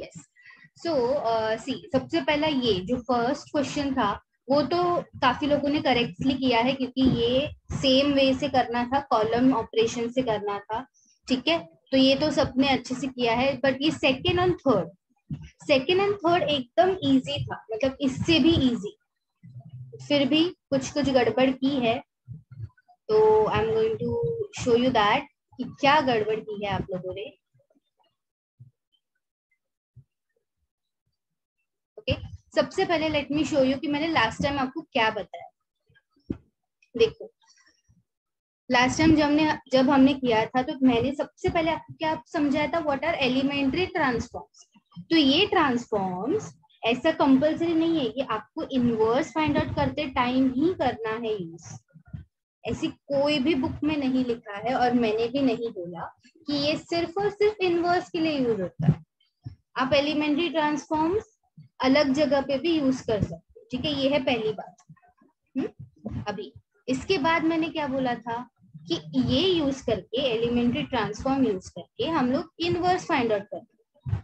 Yes. सो सी, सबसे पहला ये जो फर्स्ट क्वेश्चन था वो तो काफी लोगों ने करेक्टली किया है, क्योंकि ये सेम वे से करना था, कॉलम ऑपरेशन से करना था, ठीक है। तो ये तो सबने अच्छे से किया है, बट ये सेकेंड एंड थर्ड एकदम इजी था, मतलब इससे भी इजी, फिर भी कुछ कुछ गड़बड़ की है। तो I am going to show you that कि क्या गड़बड़ की है आप लोगों ने। ओके, सबसे पहले लेट मी शो यू कि मैंने लास्ट टाइम आपको क्या बताया। देखो, लास्ट टाइम जब हमने किया था तो मैंने सबसे पहले आपको क्या समझाया था, व्हाट आर एलिमेंट्री ट्रांसफॉर्म्स। तो ये ट्रांसफॉर्म्स ऐसा कंपल्सरी नहीं है कि आपको इनवर्स फाइंड आउट करते टाइम ही करना है यूज, ऐसी कोई भी बुक में नहीं लिखा है और मैंने भी नहीं बोला कि ये सिर्फ और सिर्फ इनवर्स के लिए यूज होता है। आप एलिमेंट्री ट्रांसफॉर्म्स अलग जगह पे भी यूज कर सकते हो, ठीक है, ये है पहली बात। अभी इसके बाद मैंने क्या बोला था कि ये यूज करके, एलिमेंट्री ट्रांसफॉर्म यूज करके हम लोग इनवर्स फाइंड आउट करते हैं।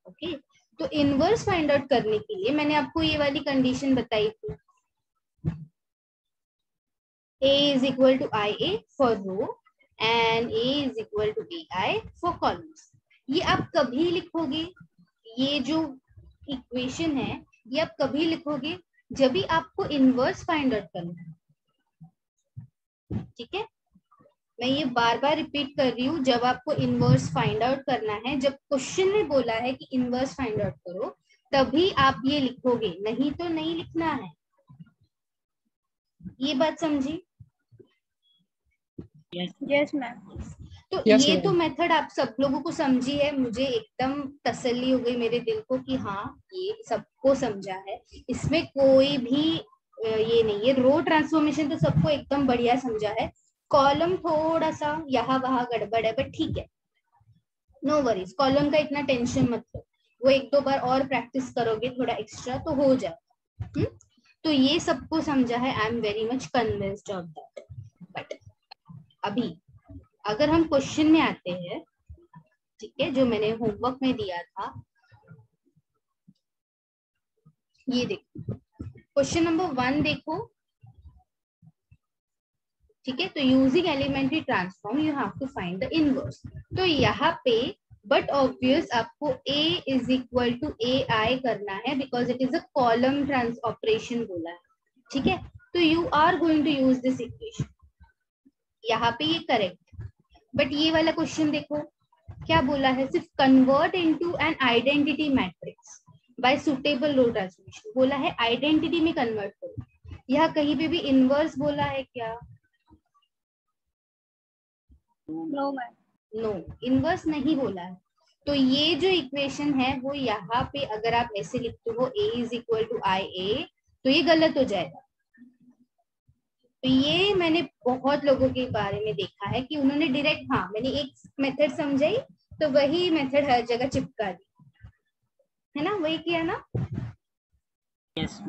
ओके, तो इनवर्स फाइंड आउट करने के लिए मैंने आपको ये वाली कंडीशन बताई थी, A is equal to IA for row and A is equal to AI for columns। ये आप कभी लिखोगे, ये जो इक्वेशन है ये आप कभी लिखोगे जब भी आपको इनवर्स फाइंड आउट करना है, ठीक है। मैं ये बार बार रिपीट कर रही हूँ, जब आपको इनवर्स फाइंड आउट करना है, जब क्वेश्चन में बोला है कि इनवर्स फाइंड आउट करो, तभी आप ये लिखोगे, नहीं तो नहीं लिखना है। ये बात समझी? Yes ma'am. तो ये तो मेथड आप सब लोगों को समझी है, मुझे एकदम तसल्ली हो गई मेरे दिल को कि हाँ ये सबको समझा है, इसमें कोई भी ये नहीं है। रो ट्रांसफॉर्मेशन तो सबको एकदम बढ़िया समझा है, कॉलम थोड़ा सा यहाँ वहां गड़बड़ है, बट ठीक है, नो वरीज। कॉलम का इतना टेंशन मत लो, वो एक दो बार और प्रैक्टिस करोगे थोड़ा एक्स्ट्रा तो हो जाएगा। तो ये सबको समझा है, I am very much convinced of that. But अभी अगर हम क्वेश्चन में आते हैं, ठीक है, जो मैंने होमवर्क में दिया था, ये देखो क्वेश्चन नंबर 1 देखो, ठीक है। तो using elementary transform you have to find the inverse. तो यहाँ पे बट ऑब्वियस आपको A is equal to AI करना है, because it is a column transformation बोला है, ठीक है। तो you are going to use this equation, यहाँ पे ये करेक्ट। बट ये वाला क्वेश्चन देखो क्या बोला है, सिर्फ convert into an identity matrix by suitable row transformation बोला है, आइडेंटिटी में कन्वर्ट करो। यहाँ कहीं पे भी इनवर्स बोला है क्या? नो मैम, नो, इनवर्स नहीं बोला है। तो ये जो इक्वेशन है वो यहाँ पे अगर आप ऐसे लिखते हो A is equal to IA, तो ये गलत हो जाएगा। तो ये मैंने बहुत लोगों के बारे में देखा है कि उन्होंने डायरेक्ट, हाँ मैंने एक मेथड समझाई तो वही मेथड हर जगह चिपका दी, है ना, वही किया ना? Yes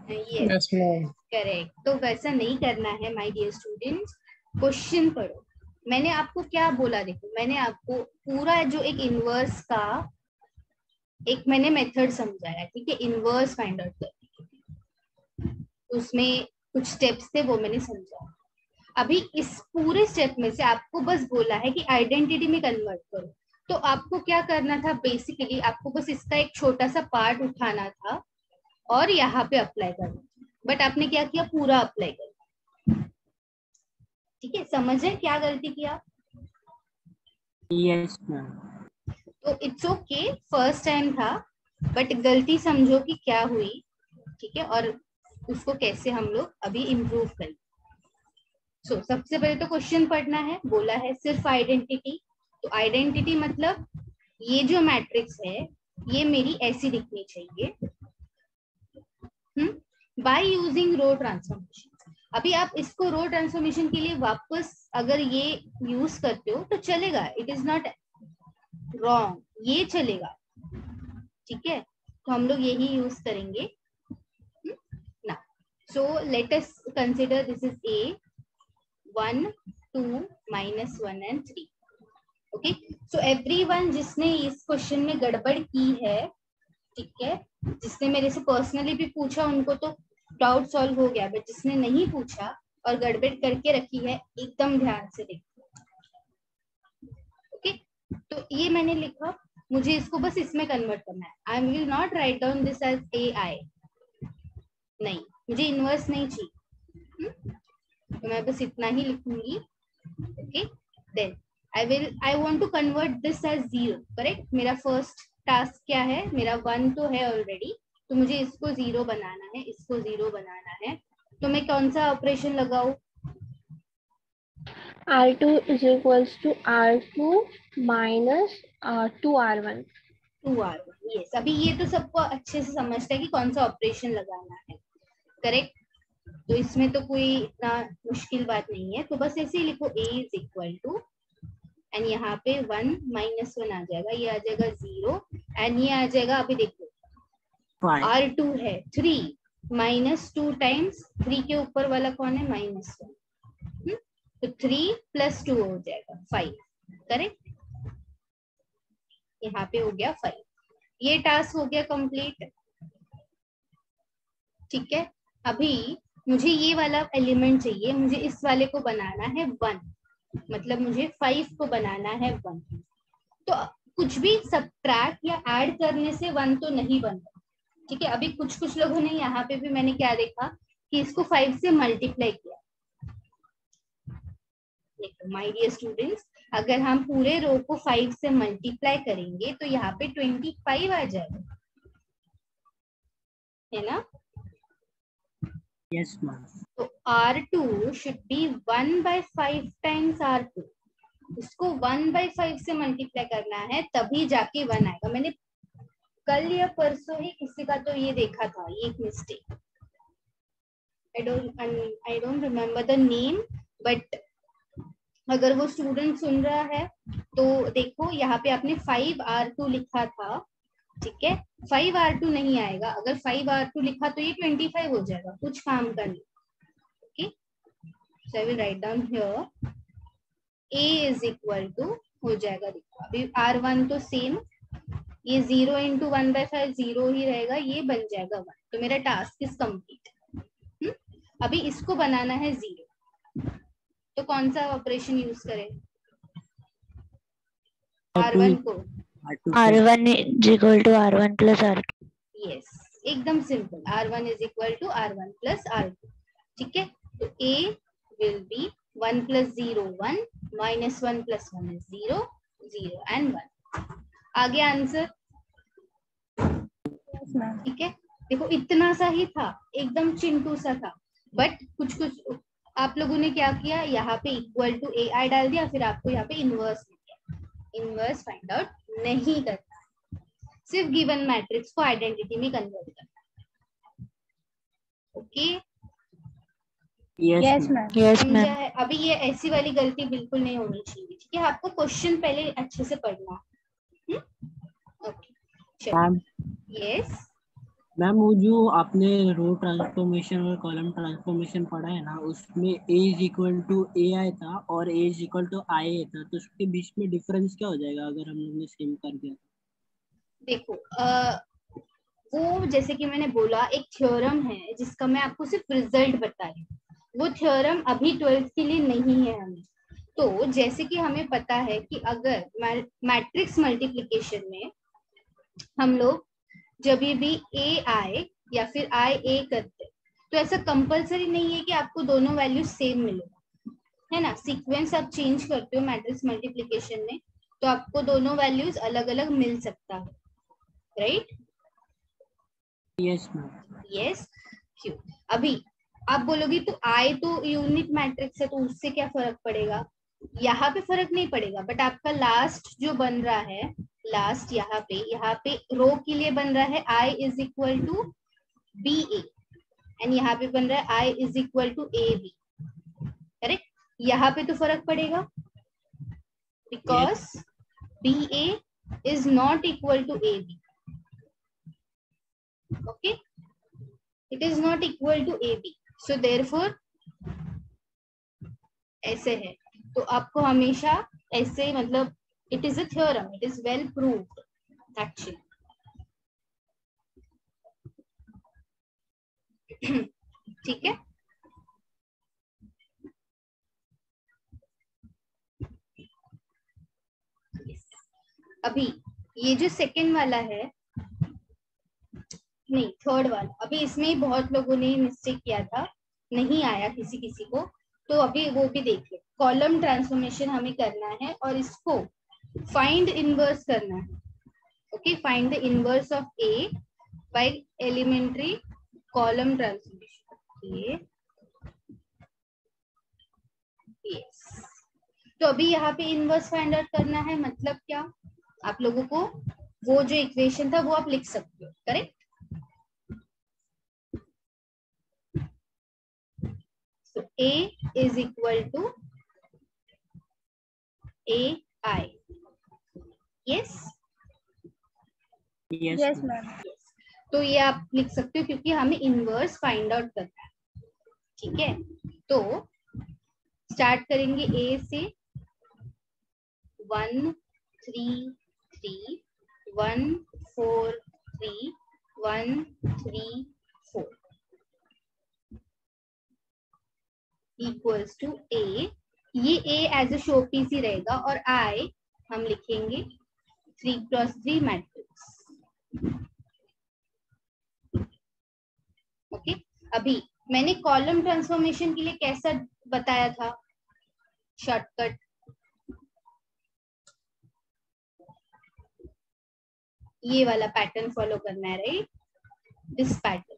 yes correct. तो वैसा नहीं करना है माय डियर स्टूडेंट्स, क्वेश्चन पढ़ो। मैंने आपको क्या बोला, देखो मैंने आपको पूरा जो एक इनवर्स का एक मैंने मेथड समझाया, ठीक है, इनवर्स फाइंड आउट करने के, उसमें कुछ स्टेप्स थे वो मैंने समझाया। अभी इस पूरे स्टेप में से आपको बस बोला है कि आइडेंटिटी में कन्वर्ट करो, तो आपको क्या करना था, बेसिकली आपको बस इसका एक छोटा सा पार्ट उठाना था और यहाँ पे अप्लाई करना, बट आपने क्या किया, पूरा अप्लाई कर, ठीक है। समझ रहे क्या गलती किया? Yes ma'am. तो इट्स ओके, फर्स्ट टाइम था, बट गलती समझो कि क्या हुई, ठीक है, और उसको कैसे हम लोग अभी इम्प्रूव करें। सो सबसे पहले तो क्वेश्चन पढ़ना है, बोला है सिर्फ आइडेंटिटी। तो आइडेंटिटी मतलब ये जो मैट्रिक्स है ये मेरी ऐसी दिखनी चाहिए, बाय यूजिंग रो ट्रांसफॉर्मेशन। अभी आप इसको रो ट्रांसफॉर्मेशन के लिए वापस अगर ये यूज करते हो तो चलेगा, इट इज नॉट रॉन्ग, ये चलेगा, ठीक है। तो हम लोग यही यूज करेंगे ना। सो let us consider this is A 1 2 -1 and 3, okay, so everyone जिसने इस क्वेश्चन में गड़बड़ की है, ठीक है, जिसने मेरे से पर्सनली भी पूछा उनको तो डाउट सॉल्व हो गया, बट जिसने नहीं पूछा और गड़बड़ करके रखी है एकदम ध्यान से देखो। ओके, तो ये मैंने लिखा, मुझे इसको बस इसमें कन्वर्ट करना है। I will not write down this as AI, नहीं, मुझे इनवर्स नहीं चाहिए, तो मैं बस इतना ही लिखूंगी। Okay, then I want to convert this as 0, correct. मेरा फर्स्ट टास्क क्या है, मेरा 1 तो है ऑलरेडी, तो मुझे इसको 0 बनाना है, इसको 0 बनाना है। तो मैं कौन सा ऑपरेशन लगाऊं? R2 is equals to R2 minus 2R1. 2R1, yes. अभी ये तो सबको अच्छे से समझता है कि कौन सा ऑपरेशन लगाना है, करेक्ट। तो इसमें तो कोई इतना मुश्किल बात नहीं है, तो बस ऐसे ही लिखो A is equal to, and यहाँ पे 1 माइनस 1 आ जाएगा, ये आ जाएगा 0, एंड ये आ जाएगा, अभी देखो R2 है 3 माइनस 2 टाइम्स 3 के ऊपर वाला कौन है, -1, तो 3 + 2 हो जाएगा 5, करेक्ट। यहाँ पे हो गया 5, ये टास्क हो गया कंप्लीट, ठीक है। अभी मुझे ये वाला एलिमेंट चाहिए, मुझे इस वाले को बनाना है 1, मतलब मुझे 5 को बनाना है 1। तो कुछ भी सब्ट्रैक्ट या ऐड करने से 1 तो नहीं बनता, ठीक है। अभी कुछ कुछ लोगों ने यहाँ पे भी मैंने क्या देखा कि इसको 5 से मल्टीप्लाई किया। माय डियर स्टूडेंट्स, अगर हम पूरे रो को 5 से मल्टीप्लाई करेंगे तो यहाँ पे 25 आ जाएगा, है ना। Yes ma'am. तो R2 should be 1/5 times R2, इसको 1/5 से मल्टीप्लाई करना है, तभी जाके 1 आएगा। मैंने कल या परसों ही किसी का तो ये देखा था, ये एक mistake, I don't remember the name, but अगर वो स्टूडेंट सुन रहा है तो देखो, यहाँ पे आपने 5R2 लिखा था, ठीक है। 5R2 नहीं आएगा, अगर 5R2 लिखा तो ये 25 हो जाएगा, कुछ काम का नहीं। Okay, so I will write down here A is equal to हो जाएगा, देखो अभी R1 तो सेम, ये 0 इंटू 1/5 0 ही रहेगा, ये बन जाएगा 1, तो मेरा टास्क इज कंप्लीट। अभी इसको बनाना है 0, तो कौन सा ऑपरेशन यूज करें? R1 को R1 is equal to R1 plus R2. Yes, एकदम simple, R1 is equal to R1 plus R2, ठीक है। तो A will be 1 + 0 1, -1 + 1 is 0, 0 and 1। आगे आंसर, ठीक है। देखो इतना सा ही था, एकदम चिंटू सा था, बट कुछ कुछ आप लोगों ने क्या किया, यहाँ पे इक्वल टू AI डाल दिया, फिर आपको यहाँ पे इनवर्स दिया। इनवर्स फाइंड आउट नहीं करना, सिर्फ गिवन मैट्रिक्स को आइडेंटिटी में कन्वर्ट करना है। Okay, Yes ma'am. समझा है। अभी ये ऐसी वाली गलती बिल्कुल नहीं होनी चाहिए, ठीक है। आपको क्वेश्चन पहले अच्छे से पढ़ना है। ओके, चलो, यस मैम, वो जो आपने रो ट्रांसफॉर्मेशन और कॉलम ट्रांसफॉर्मेशन पढ़ा है ना, उसमें A is equal to AI था और A is equal to IA था, तो उसके बीच में डिफरेंस क्या हो जाएगा अगर हम लोग ने सेम कर दिया? देखो वो जैसे कि मैंने बोला, एक थ्योरम है जिसका मैं आपको सिर्फ रिजल्ट बता रही हूँ, वो थ्योरम अभी 12th के लिए नहीं है हमें। तो जैसे कि हमें पता है कि अगर मैट्रिक्स मल्टीप्लिकेशन में हम लोग जब भी A आए या फिर IA करते, तो ऐसा कंपलसरी नहीं है कि आपको दोनों वैल्यू सेम मिलेगा, है ना। सीक्वेंस आप चेंज करते हो मैट्रिक्स मल्टीप्लिकेशन में, तो आपको दोनों वैल्यूज अलग अलग मिल सकता है, राइट। Yes ma'am. यस, क्यों? अभी आप बोलोगे तो I तो यूनिट मैट्रिक्स है, तो उससे क्या फर्क पड़ेगा? यहाँ पे फर्क नहीं पड़ेगा, बट आपका लास्ट जो बन रहा है, लास्ट यहाँ पे रो के लिए बन रहा है I is equal to BA, and यहाँ पे बन रहा है I is equal to AB, correct. यहाँ पे तो फर्क पड़ेगा, because BA is not equal to AB, okay, it is not equal to AB, so therefore ऐसे है। तो आपको हमेशा ऐसे, मतलब It is a theorem. It is well proved actually. ठीक है. अभी ये जो सेकेंड वाला है, नहीं थर्ड वाला, अभी इसमें बहुत लोगों ने मिस्टेक किया था, नहीं आया किसी किसी को, तो अभी वो भी देखिए. कॉलम ट्रांसफॉर्मेशन हमें करना है और इसको फाइंड इनवर्स करना है. Okay, find the inverse of A by elementary column transformation. Yes, तो अभी यहाँ पे इनवर्स फाइंड आउट करना है. मतलब क्या, आप लोगों को वो जो इक्वेशन था वो आप लिख सकते हो. Correct. So A is equal to AI. Yes? Yes ma'am. तो ये आप लिख सकते हो क्योंकि हमें इनवर्स फाइंड आउट करना है. ठीक है, तो स्टार्ट करेंगे A से. 1 3 3 1 4 3 1 3 4 इक्वल्स टू A. ये A as a showpiece ही रहेगा और I हम लिखेंगे 3x3 मैट्रिक्स. ओके, अभी मैंने कॉलम ट्रांसफॉर्मेशन के लिए कैसा बताया था शॉर्टकट. ये वाला पैटर्न फॉलो करना है, right. This pattern.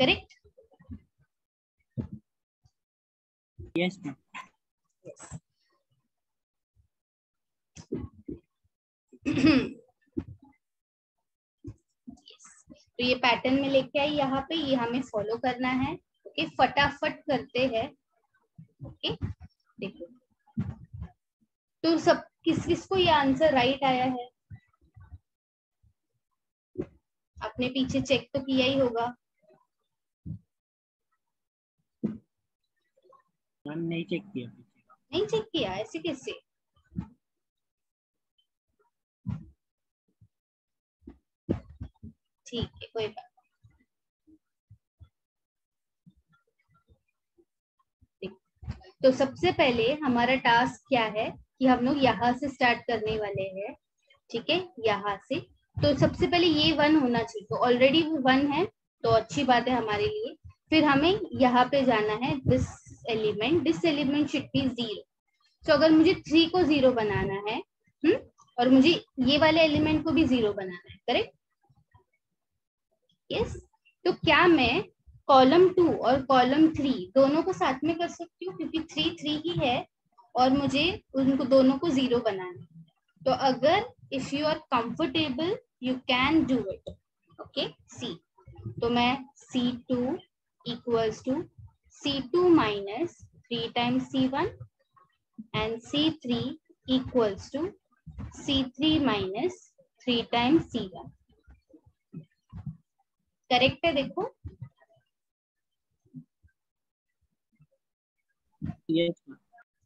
Correct. Yes ma'am. Yes. Yes. तो ये पैटर्न में लेके आई यहाँ पे, ये हमें फॉलो करना है. ओके, फटाफट करते हैं. ओके, देखो तो सब किस किस को ये आंसर राइट आया है. आपने पीछे चेक तो किया ही होगा. मैम नहीं चेक किया. नहीं चेक किया, ऐसे कैसे. ठीक है, कोई बात. तो सबसे पहले हमारा टास्क क्या है कि हम लोग यहाँ से स्टार्ट करने वाले हैं. ठीक है, यहाँ से. तो सबसे पहले ये 1 होना चाहिए. तो ऑलरेडी वो 1 है तो अच्छी बात है हमारे लिए. फिर हमें यहाँ पे जाना है. This element should be 0. तो अगर मुझे 3 को 0 बनाना है, और मुझे ये वाले एलिमेंट को भी 0 बनाना है. करेक्ट. यस. तो क्या मैं कॉलम 2 और कॉलम 3 दोनों को साथ में कर सकती हूँ, क्योंकि 3 3 ही है और मुझे उनको दोनों को 0 बनाना है. तो अगर if you are comfortable you can do it. Okay, see. तो मैं C2 equals to C2 minus 3 times C1 and C3 equals to C3 minus 3 times C1. Correct है. देखो. Yes ma'am.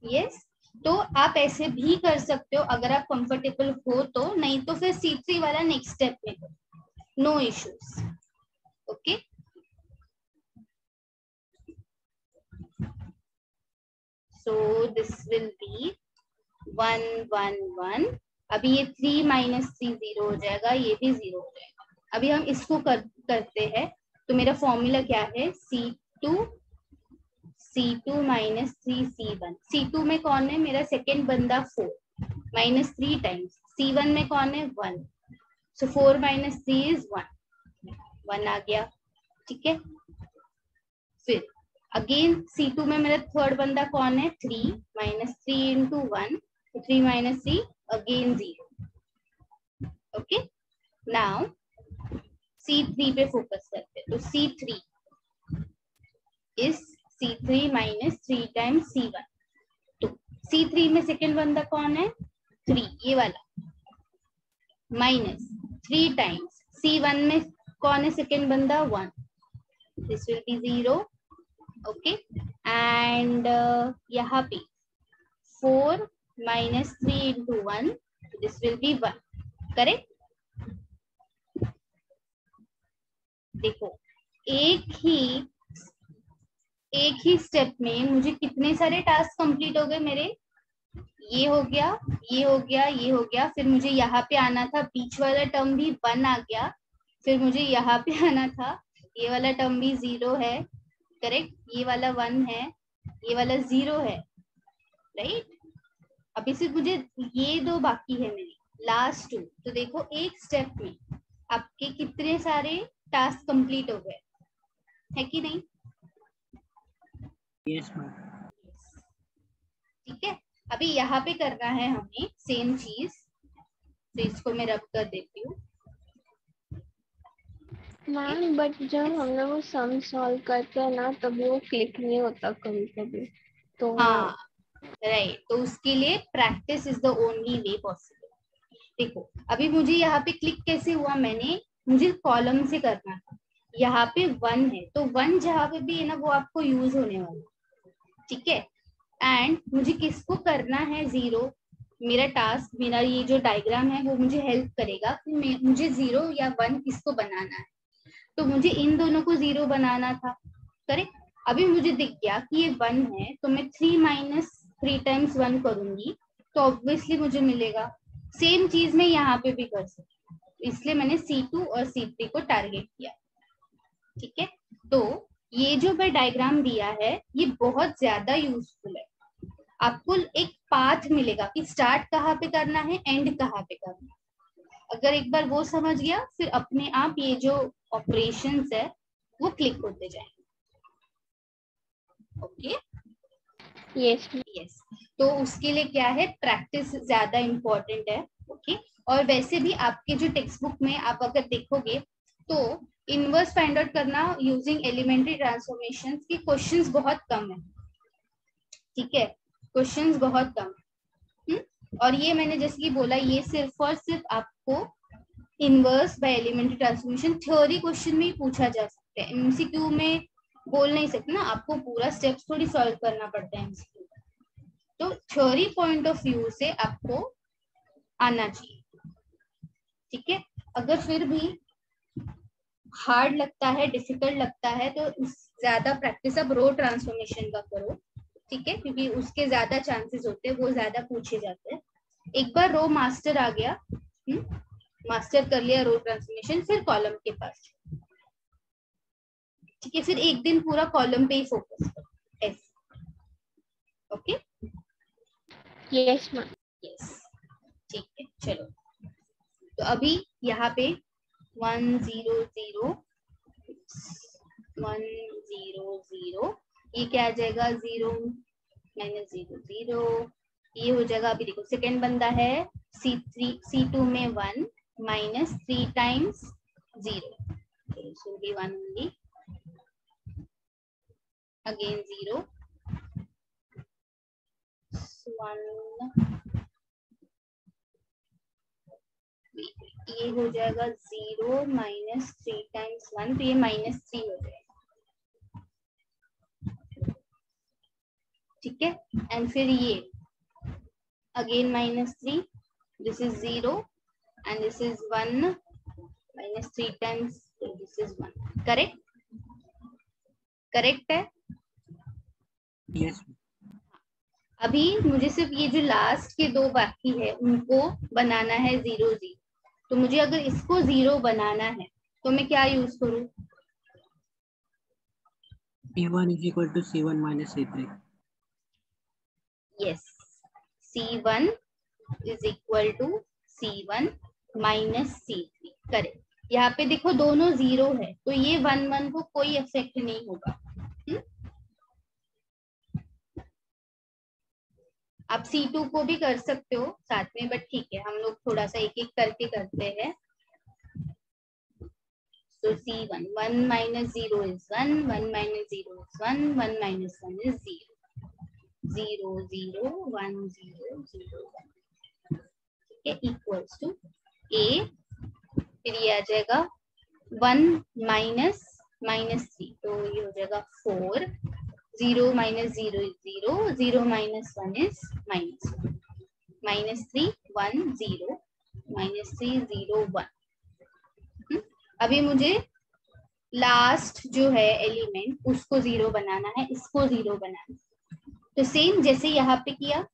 यस. तो आप ऐसे भी कर सकते हो अगर आप कंफर्टेबल हो तो, नहीं तो फिर C3 वाला नेक्स्ट स्टेप में करो. No issues. Okay. So this will be 1 1 1. अभी ये 3 माइनस 3 0 हो जाएगा, ये भी 0 हो जाएगा. अभी हम इसको करते हैं. तो मेरा फॉर्मूला क्या है, C2 माइनस 3 C1. C2 में कौन है मेरा सेकेंड बंदा 4 माइनस 3 टाइम्स. C1 में कौन है 1. सो 4 माइनस 3 इज 1 आ गया. ठीक है. फिर अगेन C2 में मेरा थर्ड बंदा कौन है 3 minus 3 into 1. 3 minus 3 again 0. Okay. Now C3 पे फोकस करते हैं. तो C3 is C3 minus 3 times C1. तो C3 में सेकेंड बंदा कौन है 3, ये वाला, माइनस 3 टाइम्स C1 में कौन है सेकेंड बंदा 1. This will B 0. Okay. And यहाँ पे 4 -3 into 1, this will be 1. Correct? देखो एक ही स्टेप में मुझे कितने सारे टास्क कंप्लीट हो गए मेरे। ये हो गया, ये हो गया, ये हो गया, फिर मुझे यहाँ पे आना था, बीच वाला टर्म भी 1 आ गया, फिर मुझे यहाँ पे आना था, ये वाला टर्म भी 0 है, करेक्ट, ये वाला 1 है, ये वाला 0 है, राइट। अभी सिर्फ मुझे ये दो बाकी है मेरी, लास्ट 2। तो देखो एक स्टेप में आपके कितने सारे टास्क कंप्लीट हो गए, है कि नहीं? Yes ma'am. ठीक है, अभी यहाँ पे करना है हमें सेम चीज, तो इसको मैं रब कर देती हूँ। मैम बट जब हम लोग वो सम सॉल्व करते हैं ना तभी वो क्लिक नहीं होता कभी कभी, तो हाँ राइट, तो उसके लिए practice is the only way possible. देखो अभी मुझे यहाँ पे क्लिक कैसे हुआ, मुझे कॉलम से करना था, यहाँ पे 1 है, तो 1 जहाँ पे भी है ना वो आपको यूज होने वाला, ठीक है। एंड मुझे किसको करना है 0, मेरा टास्क, मेरा ये जो डायग्राम है वो मुझे हेल्प करेगा कि मुझे 0 या 1 किसको बनाना है, तो मुझे इन दोनों को 0 बनाना था, करेक्ट। अभी मुझे दिख गया कि ये 1 है, तो मैं 3 - 3 टाइम्स 1 करूंगी, तो ऑब्वियसली मुझे मिलेगा। सेम चीज मैं यहाँ पे भी कर सकती हूँ, इसलिए मैंने C2 और C3 को टारगेट किया, ठीक है। तो ये जो मैं डायग्राम दिया है ये बहुत ज्यादा यूजफुल है, आपको एक पाथ मिलेगा कि स्टार्ट कहाँ पे करना है, एंड कहाँ पे करना है। अगर एक बार वो समझ गया, फिर अपने आप ये जो ऑपरेशंस है वो क्लिक होते जाएंगे। ओके यस यस, तो उसके लिए क्या है, प्रैक्टिस ज्यादा इम्पोर्टेंट है। ओके, और वैसे भी आपके जो टेक्स्ट बुक में आप अगर देखोगे तो इनवर्स फाइंड आउट करना यूजिंग एलिमेंट्री ट्रांसफॉर्मेशंस के क्वेश्चंस बहुत कम है, ठीक है, क्वेश्चंस बहुत कम है। और ये मैंने जैसे कि बोला, ये सिर्फ और सिर्फ आपको inverse by elementary transformation theory question में ही पूछा जा सकता है, एमसीक्यू में बोल नहीं सकते ना, आपको पूरा स्टेप्स थोड़ी सॉल्व करना पड़ता है एमसीक्यू। तो थ्योरी पॉइंट ऑफ व्यू से आपको आना चाहिए, ठीक है। अगर फिर भी हार्ड लगता है, डिफिकल्ट लगता है, तो ज्यादा प्रैक्टिस अब रो ट्रांसफॉर्मेशन का करो, ठीक है, क्योंकि उसके ज्यादा चांसेस होते हैं, वो ज्यादा पूछे जाते हैं। एक बार रो मास्टर आ गया, मास्टर कर लिया रो ट्रांसफॉर्मेशन, फिर कॉलम के पास, ठीक है, फिर एक दिन पूरा कॉलम पे ही फोकस करो, ऐसे। Okay yes ma'am. यस, ठीक है, चलो। तो अभी यहाँ पे 1 0 0 1 0 0, ये क्या आ जाएगा, 0 - 0 0, ये हो जाएगा। अभी देखो सेकेंड बंदा है C2 में 1 -3 times 0, so be 1 only, again 0 1, ये हो जाएगा 0 -3 टाइम्स 1, तो ये -3 हो जाएगा, ठीक है। एंड फिर ये again -3, this is 0 and this is 1 -3 times, this is 1, correct, correct है। यस। अभी मुझे सिर्फ ये जो लास्ट के दो बाकी है उनको बनाना है 0 0, तो मुझे अगर इसको 0 बनाना है तो मैं क्या यूज करूं, C1 is equal to C1 minus C3. यस, C1 is equal to C1 minus C3, correct. यहाँ पे देखो दोनों 0 है, तो ये 1 1 को कोई इफेक्ट नहीं होगा। आप C2 को भी कर सकते हो साथ में, बट ठीक है, हम लोग थोड़ा सा एक एक करके करते हैं। So C1 1 minus 0 is 1, 1 minus 0 is 1, 1 minus 1 is 0, 0 0 1 0 0 1, ठीक है, इक्वल्स टू A, फिर ये आ जाएगा 1 minus -3, तो ये हो जाएगा 4, 0 minus 0 is 0, 0 minus 1 is -1, -3 1 0 -3 0 1। अभी मुझे लास्ट जो है एलिमेंट उसको 0 बनाना है, इसको 0 बनाना है। तो सेम जैसे यहाँ पे किया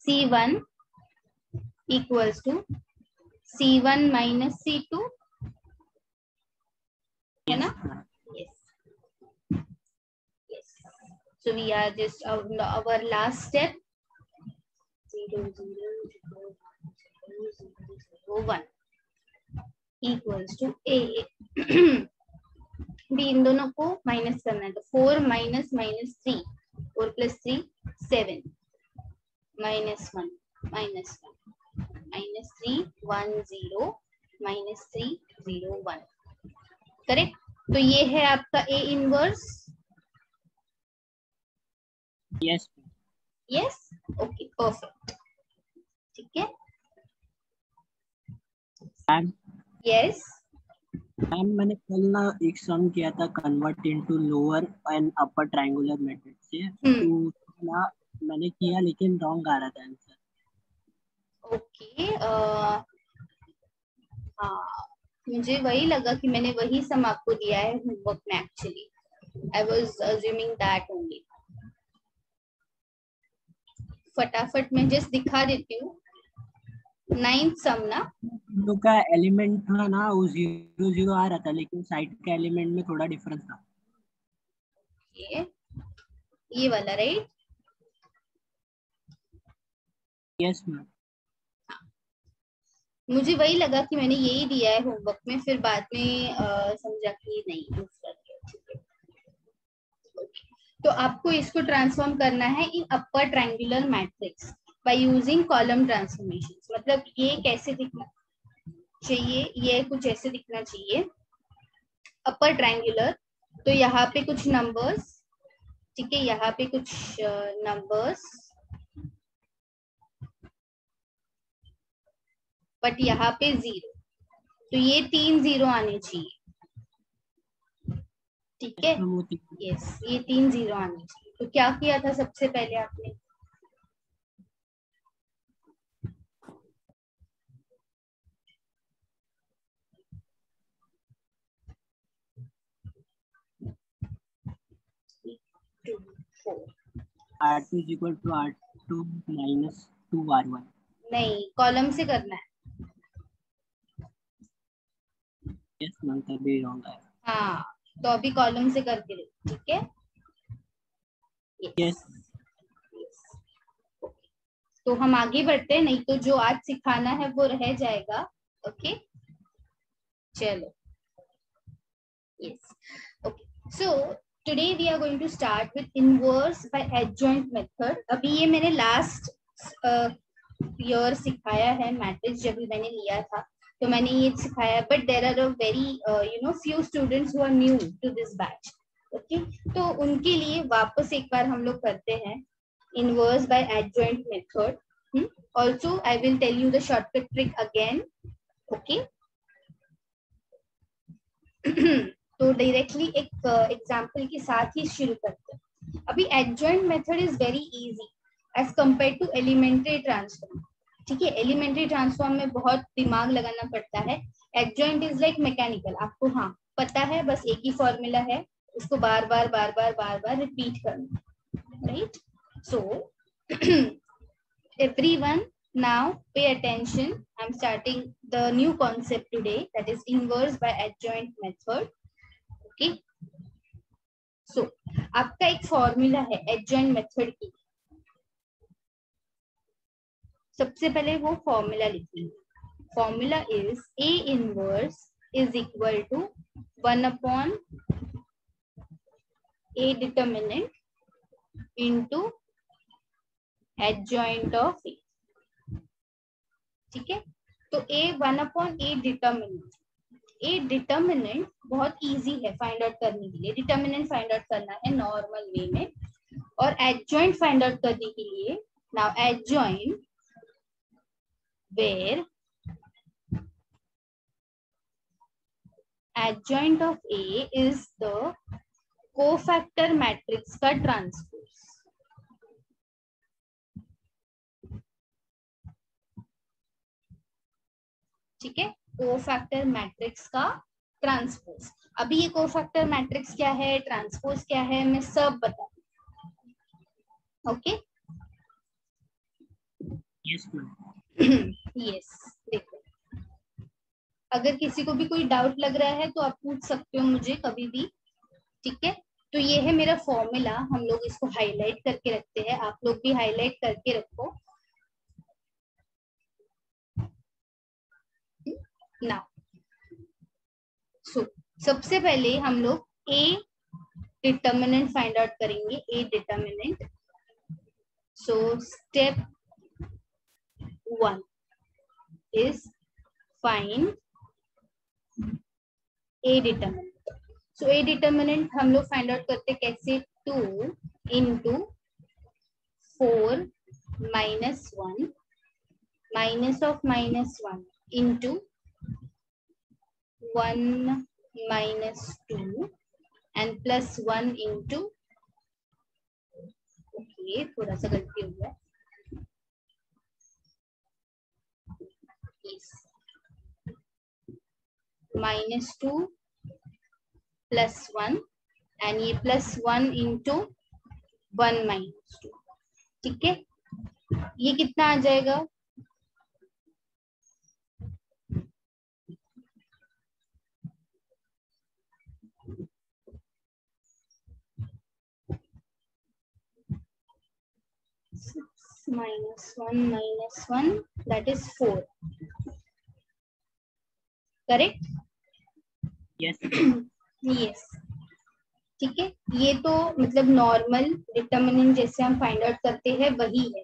C1 equals to C1 minus C2 है ना? Yes. Yes. So we are just our last step 0 0 0 0 0 1 equals to A। भी इन दोनों को माइनस करना है, तो 4 माइनस -3 4 + 3 7 -1 -3 1 0 -3 0 1। करेक्ट? तो ये है आपका A inverse. Yes yes, okay, perfect. ठीक है। मैम। यस मैम मैंने कल ना एक सम किया था convert into lower and upper triangular method से, तो ना मैंने किया लेकिन रॉन्ग आ रहा था आंसर। ओके। हाँ, मुझे वही लगा कि मैंने वही सम आपको दिया है होमवर्क में। Actually I was assuming that only. फटाफट मैं जस्ट दिखा देती हूँ। 9th सम ना, जो का एलिमेंट था ना वो 0 0 आ रहा था, लेकिन साइड के एलिमेंट में थोड़ा डिफरेंस था। ये वाला राइट? Yes ma'am. मुझे वही लगा कि मैंने यही दिया है होमवर्क में, फिर बाद में समझा कि नहीं यूज कर दिया। तो आपको इसको ट्रांसफॉर्म करना है in upper triangular matrix by using column transformation. मतलब ये कैसे दिखना चाहिए, ये कुछ ऐसे दिखना चाहिए अपर ट्रायंगुलर। तो यहाँ पे कुछ नंबर्स, ठीक है, यहाँ पे कुछ नंबर्स, बट यहाँ पे 0, तो ये 3 0 आने चाहिए। ठीक है, यस, ये 3 0 आने चाहिए। तो क्या किया था सबसे पहले आपने? R2 is equal to R2 minus 2 R1। नहीं, कॉलम से करना है। यस मैम, तभी रॉन्ग आया। हाँ, तो अभी कॉलम से करके देखो। ठीक है, यस। तो हम आगे बढ़ते हैं, नहीं तो जो आज सिखाना है वो रह जाएगा। ओके, चलो। Yes, okay. So today we are going to start with inverse by adjoint method. अभी ये मैंने लास्ट ईयर सिखाया है मैट्रिक्स, जब भी मैंने लिया था तो मैंने ये सिखाया, but there are a very few students who are new to this batch. Okay, तो उनके लिए वापस एक बार हम लोग करते हैं inverse by adjoint method. Also I will tell you the shortcut trick again. Okay. तो डायरेक्टली एक एग्जांपल के साथ ही शुरू करते हैं। अभी adjoint method is very easy as compared to elementary transform। ठीक है, elementary transform में बहुत दिमाग लगाना पड़ता है। adjoint is like mechanical, आपको हाँ पता है, बस एक ही फॉर्मूला है, उसको बार बार रिपीट करना, right? So everyone now pay attention. I'm starting the new concept today, that is inverse by adjoint method. Okay, so आपका एक फॉर्मूला है adjoint method की। सबसे पहले वो फॉर्मूला लिखेंगे। Formula is A inverse is equal to 1/A determinant into adjoint of A। ठीक है, तो A 1/A determinant. A determinant बहुत इजी है फाइंड आउट करने के लिए। डिटर्मिनेंट फाइंड आउट करना है नॉर्मल वे में, और एडजॉइंट फाइंड आउट करने के लिए now adjoint where adjoint of A is the cofactor matrix का ट्रांसपोज। ठीक है, कोफैक्टर मैट्रिक्स का ट्रांसपोज। अभी ये कोफैक्टर मैट्रिक्स क्या है, ट्रांसपोज क्या है, मैं सब बता। Okay yes ma'am. यस, देखो अगर किसी को भी कोई डाउट लग रहा है तो आप पूछ सकते हो मुझे कभी भी, ठीक है। तो ये है मेरा फॉर्मूला, हम लोग इसको हाईलाइट करके रखते हैं, आप लोग भी हाईलाइट करके रखो ना। सो सबसे पहले हम लोग ए डिटर्मिनेंट फाइंड आउट करेंगे, ए determinant. So step 1 is find A determinant. So A determinant हम लोग फाइंड आउट करते कैसे, 2 into 4 minus 1 minus of minus 1 into 1 minus 2 and plus 1 into, okay थोड़ा सा गलती हो गया, minus 2 plus 1 and ये plus 1 into 1 minus 2, ठीक है। ये कितना आ जाएगा, minus 1 that is 4, correct. Yes yes, ठीक है। ये तो मतलब नॉर्मल डिटर्मिनेंट जैसे हम फाइंड आउट करते हैं वही है।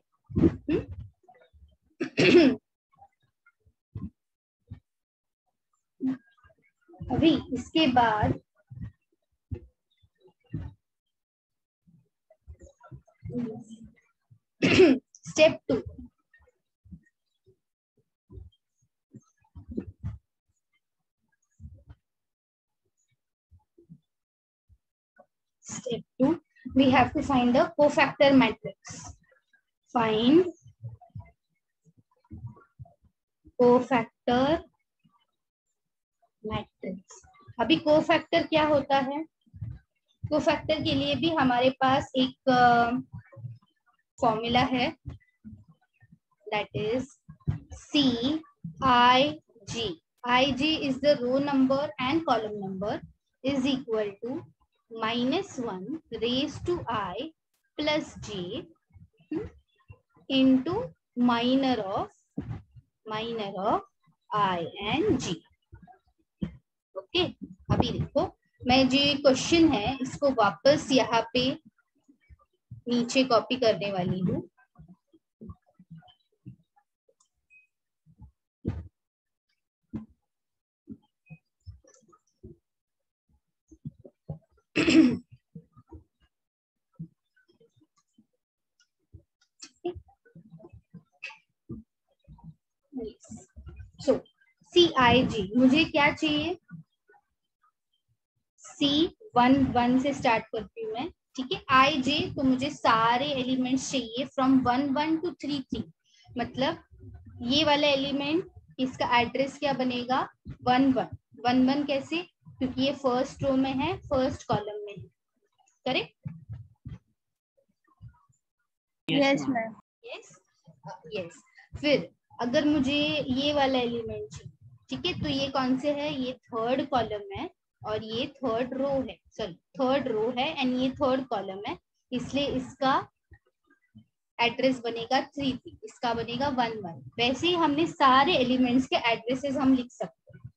अभी इसके बाद step 2, step 2 we have to find the cofactor matrix. Find cofactor matrix। अभी कोफैक्टर क्या होता है, कोफैक्टर के लिए भी हमारे पास एक फॉर्मूला है, that is CIG। IG is the row number and column number is equal to -1 raised to I plus j into minor of I and g। Okay अभी देखो मैं जो क्वेश्चन है इसको वापस यहाँ पे नीचे कॉपी करने वाली हूँ। सो CIG मुझे क्या चाहिए, C11 से स्टार्ट करती हूँ मैं, ठीक है। IJ तो मुझे सारे एलिमेंट्स चाहिए फ्रॉम 11 to 33, मतलब ये वाला एलिमेंट इसका एड्रेस क्या बनेगा 11 कैसे, क्योंकि ये फर्स्ट रो में है, फर्स्ट कॉलम में है, करेक्ट। Yes ma'am. यस फिर अगर मुझे ये वाला एलिमेंट चाहिए, ठीक है, तो ये कौन से है, ये थर्ड कॉलम है और ये थर्ड रो है, सॉरी थर्ड रो है एंड ये थर्ड कॉलम है, इसलिए इसका एड्रेस बनेगा 33, इसका बनेगा 11। वैसे ही हमने सारे एलिमेंट्स के एड्रेसेस हम लिख सकते हैं,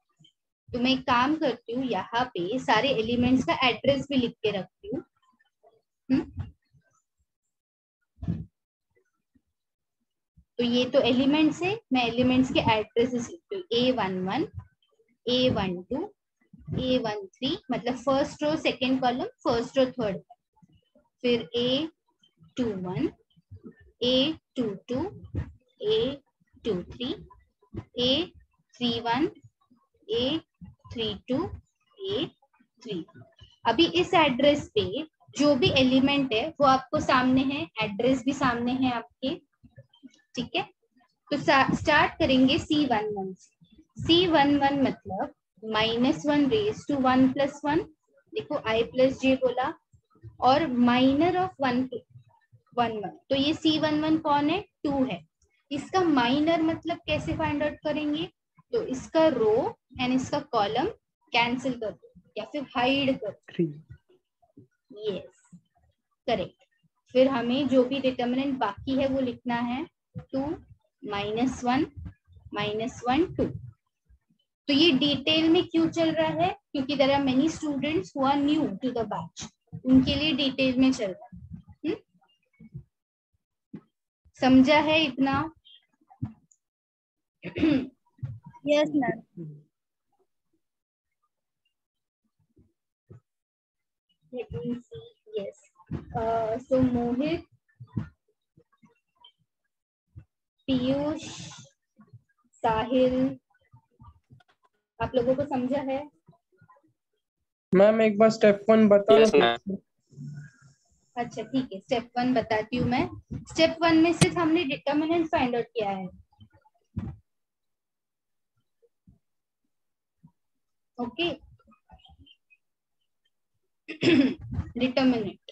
तो मैं एक काम करती हूँ यहाँ पे सारे एलिमेंट्स का एड्रेस भी लिख के रखती हूँ। तो ये तो एलिमेंट्स है, मैं एलिमेंट्स के एड्रेसेस लिखती हूँ, A11 A12 A13 मतलब first row second column first row third, फिर A21 A22 A23 A31 A32 A3। अभी इस एड्रेस पे जो भी एलिमेंट है वो आपको सामने है, एड्रेस भी सामने है आपके, ठीक है। तो स्टार्ट करेंगे C11 से। C11 मतलब -1 रेज टू 1 + 1, देखो I + J बोला, और माइनर ऑफ 1 1 तो ये C11 कौन है? 2 है। इसका माइनर मतलब कैसे फाइंड आउट करेंगे? तो इसका रो एंड इसका कॉलम कैंसिल कर दो या फिर हाइड कर दो। Yes correct. फिर हमें जो भी डिटर्मिनेंट बाकी है वो लिखना है 2 -1 -1 2। तो ये डिटेल में क्यों चल रहा है? क्योंकि there are many students who are new to the batch, उनके लिए डिटेल में चल रहा है। समझा है इतना? Yes ma'am. Let me see. Yes. So Mohit, Piyush, Sahil, आप लोगों को समझा है? मैम एक बार स्टेप 1 बता दो। अच्छा ठीक है, स्टेप 1 बताती हूँ मैं। स्टेप 1 में सिर्फ हमने डिटर्मिनेंट फाइंड आउट किया है। Okay, determinant.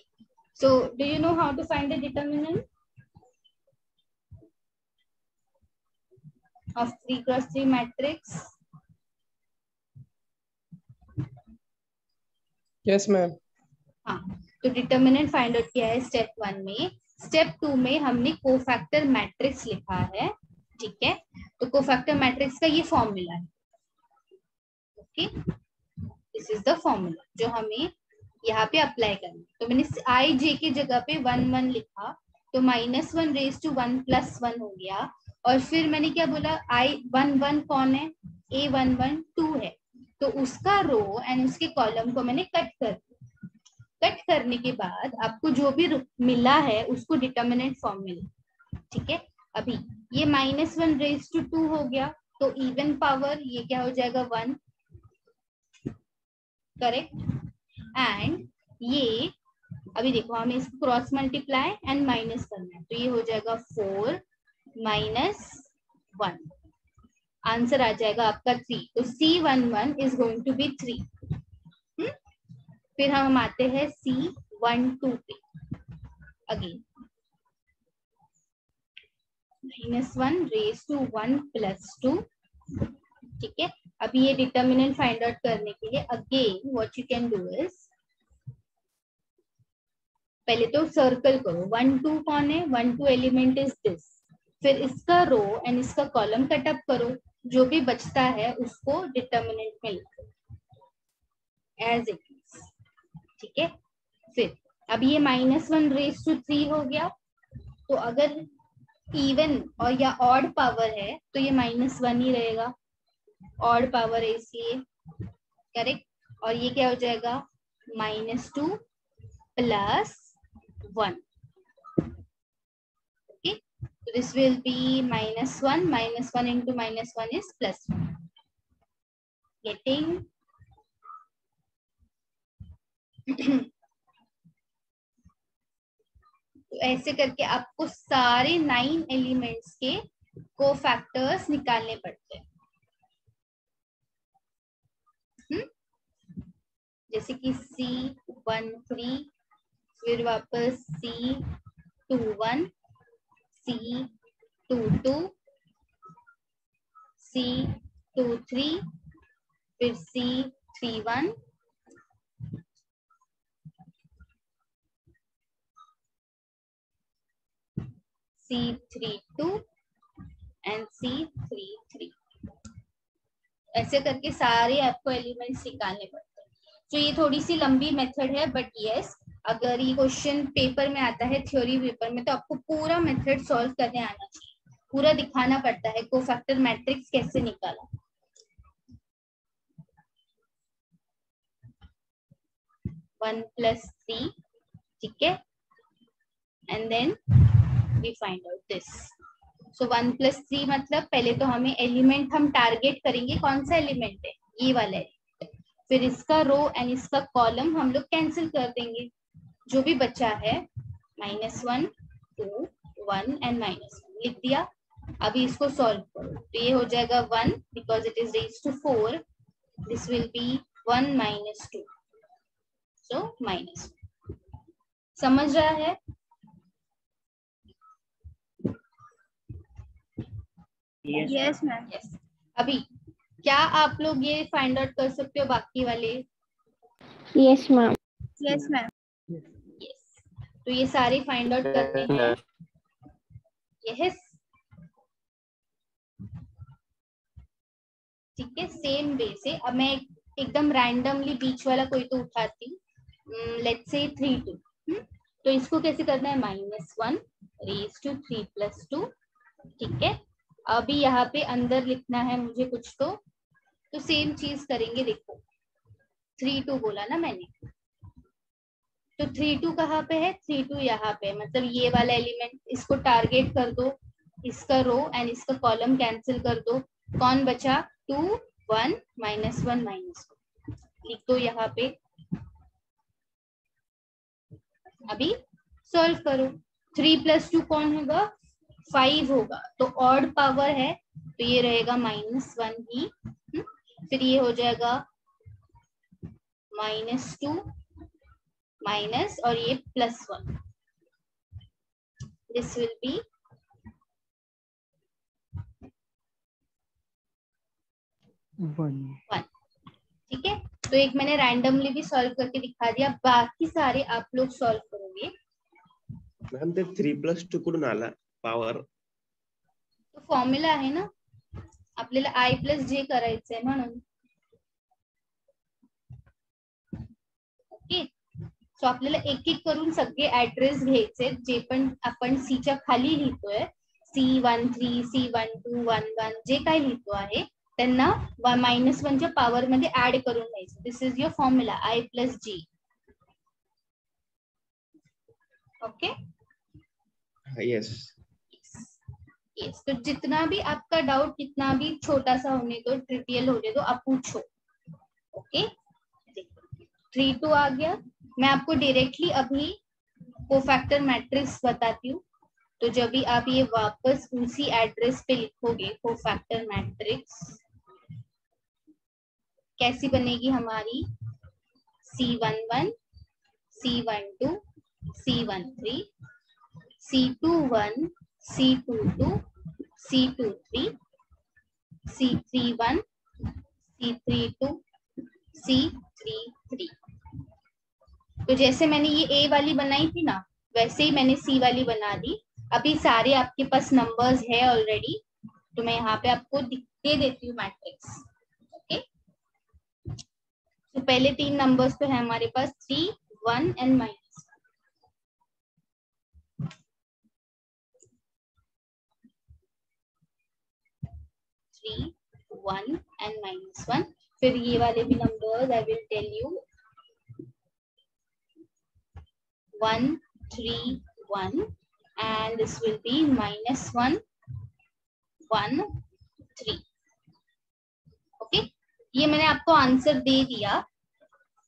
So do you know how to find the determinant of 3 × 3 matrix? Yes ma'am. हाँ, तो डिटर्मिनेंट फाइंड आउट किया है स्टेप 1 में। स्टेप 2 में हमने कोफैक्टर मैट्रिक्स लिखा है, ठीक है। तो कोफैक्टर मैट्रिक्स का ये फॉर्मूला है। Okay, this is the formula जो हमें यहाँ पे अप्लाई करना है। तो मैंने आई जे की जगह पे 1 1 लिखा, तो -1 रेज टू 1 + 1 हो गया। और फिर मैंने क्या बोला? I11 कौन है? A11 2 है। तो उसका रो एंड उसके कॉलम को मैंने कट कर दिया। कट करने के बाद आपको जो भी मिला है उसको डिटर्मिनेंट फॉर्म मिला, ठीक है। अभी ये -1 रेज टू 2 हो गया, तो इवन पावर ये क्या हो जाएगा? 1, करेक्ट। एंड ये अभी देखो हमें इसको क्रॉस मल्टीप्लाई एंड माइनस करना है, तो ये हो जाएगा 4 - 1, आंसर आ जाएगा आपका 3। तो C11 is going to B 3। फिर हम आते हैं C12 पे। अगेन -1 रेज टू 1 + 2, ठीक है। अभी ये डिटर्मिनेंट फाइंड आउट करने के लिए again what you can do is, पहले तो सर्कल करो 1 2 कौन है? 1 2 एलिमेंट इज दिस। फिर इसका रो एंड इसका कॉलम कटअप करो, जो भी बचता है उसको डिटर्मिनेंट में लिखो एज इट इज, ठीक है। फिर अब ये -1 रेज टू 3 हो गया, तो अगर इवन और या ऑड पावर है तो ये -1 ही रहेगा, ऑड पावर है इसलिए, करेक्ट। और ये क्या हो जाएगा? -2 + 1, okay, so this will be -1 -1 into -1 is +1, getting तो ऐसे करके आपको सारे 9 एलिमेंट्स के कोफैक्टर्स निकालने पड़ते हैं। जैसे कि C13, फिर वापस C21, C22, C23, फिर C31, C32 एंड C33। ऐसे करके सारे आपको एलिमेंट्स निकालने पड़ते हैं। तो ये थोड़ी सी लंबी मेथड है, बट यस अगर ये क्वेश्चन पेपर में आता है, थ्योरी पेपर में, तो आपको पूरा मेथड सॉल्व करने आना चाहिए, पूरा दिखाना पड़ता है कोफैक्टर मैट्रिक्स कैसे निकाला। वन प्लस 3, ठीक है, and then we find out this. So 1 + 3 मतलब पहले तो हमें एलिमेंट हम टारगेट करेंगे, कौन सा एलिमेंट है? ये वाला है। फिर इसका रो एंड इसका कॉलम हम लोग कैंसिल कर देंगे, जो भी बचा है -1 2 1 एंड -1 लिख दिया। अभी इसको सॉल्व करो तो ये हो जाएगा 1 because it is raised to 4. This will be 1 minus 2. So minus. समझ रहा है? Yes ma'am. यस. अभी क्या आप लोग ये फाइंड आउट कर सकते हो बाकी वाले? Yes ma'am. Yes ma'am. Yes. तो ये सारे फाइंड आउट करने हैं. यस. ठीक है. सेम वे से अब मैं एकदम रैंडमली बीच वाला कोई तो उठाती हूँ. Let's say 3 2. तो इसको कैसे करना है? -1 रेज टू 3 + 2. ठीक है. अभी यहाँ पे अंदर लिखना है मुझे कुछ तो सेम चीज करेंगे. देखो 3 2 बोला ना मैंने, तो 3 2 कहाँ पे है? 3 2 यहाँ पे. मतलब ये वाला एलिमेंट, इसको टारगेट कर दो, इसका रो एंड इसका कॉलम कैंसिल कर दो. कौन बचा? 2 1 -1 -1 लिख दो यहाँ पे. अभी सॉल्व करो. 3 + 2 कौन होगा? 5 होगा. तो ऑड पावर है तो ये रहेगा -1 ही. फिर ये हो जाएगा -2 माइनस और ये +1. This will be 1. ठीक है. तो एक मैंने रैंडमली भी सॉल्व करके दिखा दिया. बाकी सारे आप लोग सॉल्व करोगे. मॅम ते 3 + 2 कुठून आला पॉवर? तो फॉर्म्युला आहे ना आपल्याला I + J करायचंय म्हणून. ओके. सो आपल्याला एक एक करून सगळे ऍड्रेस घ्यायचे जे पण आपण सीच्या खाली लिहितोय. C13 C12 11 जे काही लिहितो आहे त्यांना -1 च्या पॉवर मध्ये ऍड करून घ्यायचं. This is your formula I + J. Okay. Yes. Yes. तो जितना भी आपका डाउट कितना भी छोटा सा होने दो, ट्रिवियल होने दो, आप पूछो. ओके. 3 2 आ गया. मैं आपको डायरेक्टली अभी कोफैक्टर मैट्रिक्स बताती हूँ. तो जब भी आप ये वापस उसी एड्रेस पे लिखोगे कोफैक्टर मैट्रिक्स, कैसी बनेगी हमारी? C11 C12 C13 C21 C22 C23 C31 C32 C33. तो जैसे मैंने ये A वाली बनाई थी ना, वैसे ही मैंने C वाली बना दी. अभी सारे आपके पास नंबर्स है ऑलरेडी, तो मैं यहाँ पे आपको दे देती हूँ मैट्रिक्स. ओके. तो पहले 3 नंबर्स तो है हमारे पास 3 1 एंड -1. 3 1 एंड -1. फिर ये वाले भी numbers I will tell you. 1 3 1 and this will be -1 1 3. Okay. ये मैंने आपको आंसर दे दिया.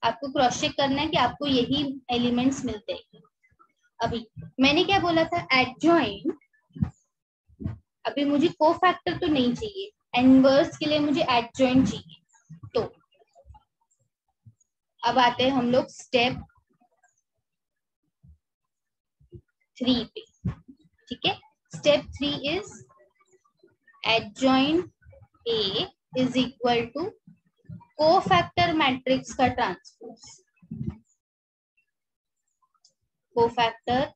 आपको क्रॉस चेक करना है कि आपको यही एलिमेंट्स मिलते हैं. अभी मैंने क्या बोला था? एडजॉइन. अभी मुझे कोफैक्टर तो नहीं चाहिए, इनवर्स के लिए मुझे एडजॉइन चाहिए. तो अब आते हैं हम लोग स्टेप 3 पे. ठीक है. Step 3 is adjoint A is equal to cofactor matrix का ट्रांसपोज. Cofactor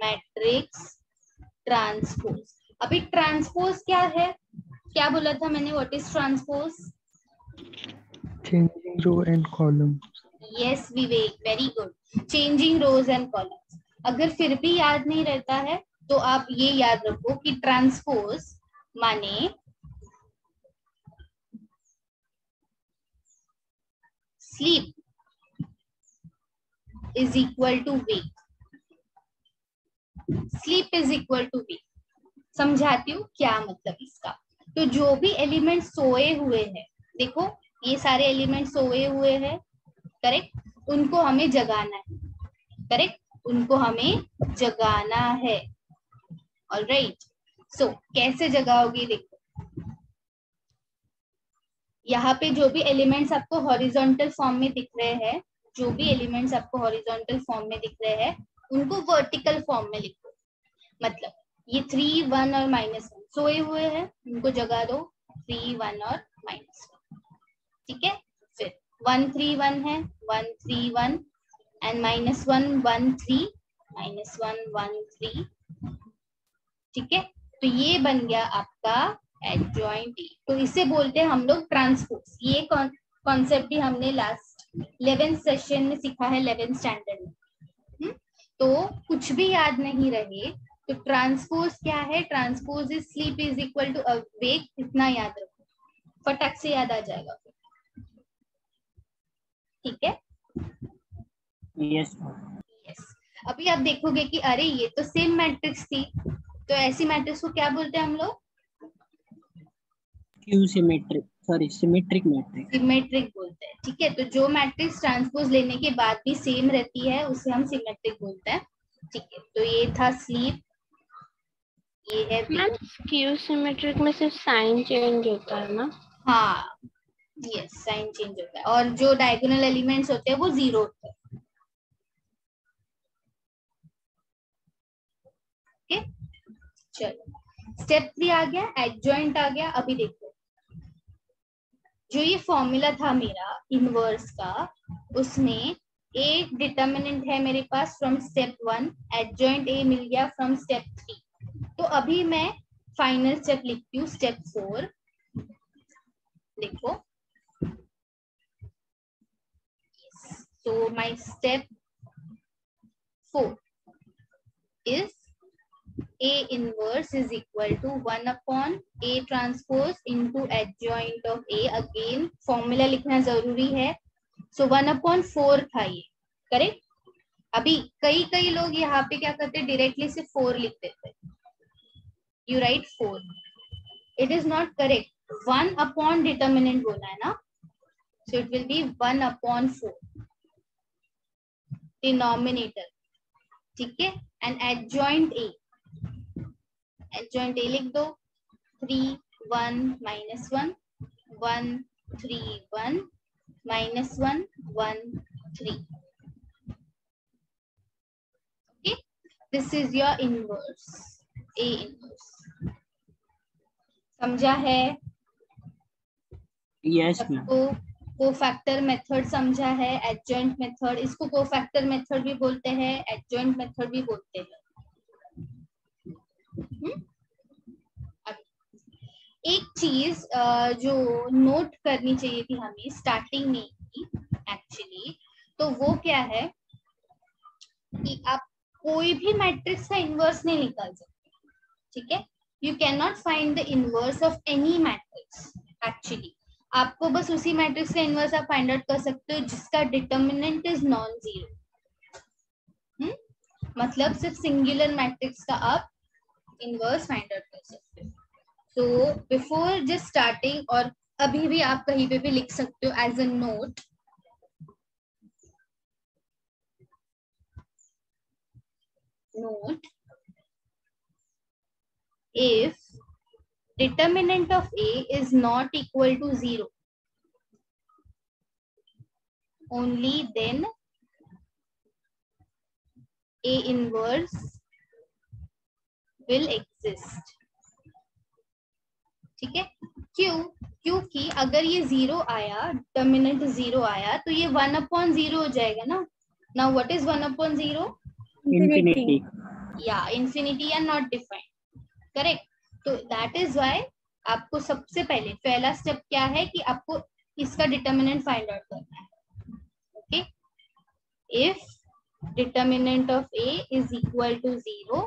matrix transpose. अभी ट्रांसपोज क्या है? क्या बोला था मैंने? What is transpose? Changing row and column. Yes Vivek, very good. Changing rows and columns. अगर फिर भी याद नहीं रहता है तो आप ये याद रखो कि ट्रांसपोज माने sleep is equal to wake. Sleep is equal to wake. समझाती हूँ क्या मतलब इसका. तो जो भी एलिमेंट सोए हुए हैं, देखो ये सारे एलिमेंट सोए हुए हैं, करेक्ट. उनको हमें जगाना है. करेक्ट. उनको हमें जगाना है. ऑलराइट. सो कैसे जगाओगे, देखो यहाँ पे जो भी एलिमेंट्स आपको हॉरिजॉन्टल फॉर्म में दिख रहे हैं, जो भी एलिमेंट्स आपको हॉरिजॉन्टल फॉर्म में दिख रहे हैं उनको वर्टिकल फॉर्म में लिखो। मतलब ये 3, 1 और -1 सोए हुए हैं, उनको जगा दो 3, 1 और -1। ठीक है, फिर 1, 3, 1 है, 1, 3, 1 एंड -1, 1, 3, -1, 1, 3। ठीक है, तो ये बन गया आपका एडजॉइंट ए। तो इसे बोलते हैं हम लोग ट्रांसपोज। ये कॉन्सेप्ट भी हमने लास्ट 11th सेशन में सीखा है, 11th स्टैंडर्ड में। तो कुछ भी याद नहीं रहे तो ट्रांसपोज क्या है, transpose is sleep is equal to awake, इतना याद रखो, फटाक से याद आ जाएगा। ठीक है, यस। अभी आप देखोगे कि अरे ये तो सेम मैट्रिक्स थी, तो ऐसी मैट्रिक्स को क्या बोलते हैं हम लोग, Q symmetric, sorry symmetric matrix, symmetric बोलते हैं। ठीक है, तो जो मैट्रिक्स ट्रांसपोज लेने के बाद भी सेम रहती है उसे हम सिमेट्रिक बोलते हैं। ठीक है, तो ये था स्लीप, ये है मैम क्यू सिमेट्रिक में सिर्फ साइन चेंज होता है ना? हाँ यस, साइन चेंज होता है और जो डायगोनल एलिमेंट्स होते हैं वो 0 होते हैं। ओके, चलो स्टेप 3 आ गया, एडजॉइंट आ गया। अभी देखो जो ये फॉर्मूला था मेरा इनवर्स का, उसमें एक डिटर्मिनेंट है मेरे पास फ्रॉम स्टेप 1, एडजॉइंट ए मिल गया फ्रॉम स्टेप 3। तो अभी मैं फाइनल स्टेप लिखती हूँ, स्टेप 4। देखो, so my step 4 is A inverse is equal to 1 upon A transpose into adjoint of A। Again formula लिखना जरूरी है। so 1 upon 4 था ये, करेक्ट। अभी कई लोग यहाँ पे क्या करते हैं, डायरेक्टली से 4 लिख देते, you right 4, it is not correct. 1 upon determinant बोला है ना, so it will be 1 upon 4 denominator. ठीक है, and adjoint A, adjoint A लिख दो 3, 1, -1, 1, 3, 1, -1, 1, 3। Okay, this is your inverse, A inverse. समझा है? Yes ma'am. तो कोफैक्टर मेथड समझा है, एडजॉइंट मेथड, इसको कोफैक्टर मेथड भी बोलते हैं, एडजॉइंट मेथड भी बोलते हैं। एक चीज जो नोट करनी चाहिए थी हमें स्टार्टिंग में ही एक्चुअली, तो वो क्या है कि आप कोई भी मैट्रिक्स का इनवर्स नहीं निकाल सकते। ठीक है, you can not find the inverse of any matrix. Actually आपको बस उसी मैट्रिक्स का इनवर्स आप फाइंड आउट कर सकते हो जिसका डिटर्मिनेंट इज नॉन जीरो। मतलब सिर्फ सिंगुलर मैट्रिक्स का आप इनवर्स फाइंड आउट कर सकते हो। तो बिफोर जस्ट स्टार्टिंग, और अभी भी आप कहीं पे भी लिख सकते हो as a note, if determinant of A is not equal to 0, only then A inverse will exist। ठीक है, क्यों? क्योंकि अगर ये 0 आया, डिटर्मिनेंट 0 आया, तो ये 1 upon 0 हो जाएगा ना। Now what is 1 upon 0? Infinity. या इंफिनिटी या नॉट डिफाइंड, करेक्ट। तो दैट इज व्हाई आपको सबसे पहले पहला स्टेप क्या है कि आपको इसका डिटर्मिनेंट फाइंड आउट करना है। Okay, if determinant of A is equal to 0,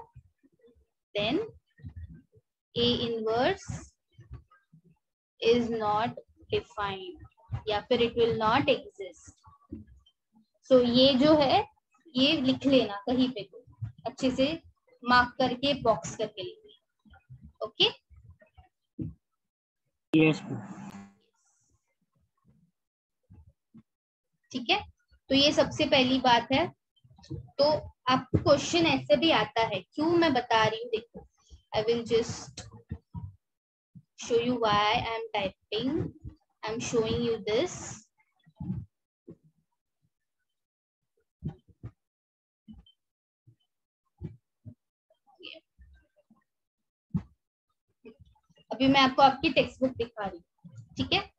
then A inverse is not defined, या फिर it will not exist. So ये जो है ये लिख लेना कहीं पे, तो अच्छे से मार्क करके बॉक्स करके लिखना। Okay, yes. ठीक है, तो ये सबसे पहली बात है। तो आपको क्वेश्चन ऐसे भी आता है, क्यों मैं बता रही हूँ, देखो I will just show you why I am typing. I'm showing you this. अभी मैं आपको आपकी टेक्स्ट बुक दिखा रही हूँ, ठीक है?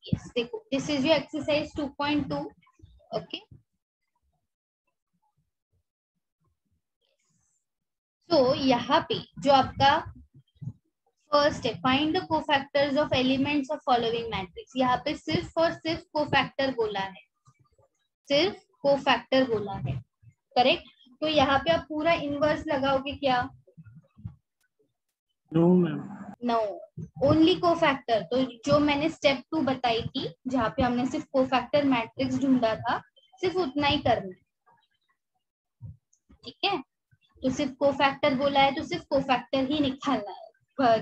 Yes, देखो, this is your exercise 2.2. Okay. So यहाँ पे जो आपका फर्स्ट है, find the cofactors of elements of following matrix. यहाँ पे सिर्फ और सिर्फ कोफैक्टर बोला है, सिर्फ कोफैक्टर बोला है, करेक्ट? तो यहाँ पे आप पूरा इनवर्स लगाओगे क्या? No ma'am. No, only cofactor. तो जो मैंने स्टेप 2 बताई थी, जहाँ पे हमने सिर्फ कोफैक्टर मैट्रिक्स ढूंढा था, सिर्फ उतना ही करना है, ठीक है? तो सिर्फ कोफैक्टर बोला है तो सिर्फ कोफैक्टर ही निकालना है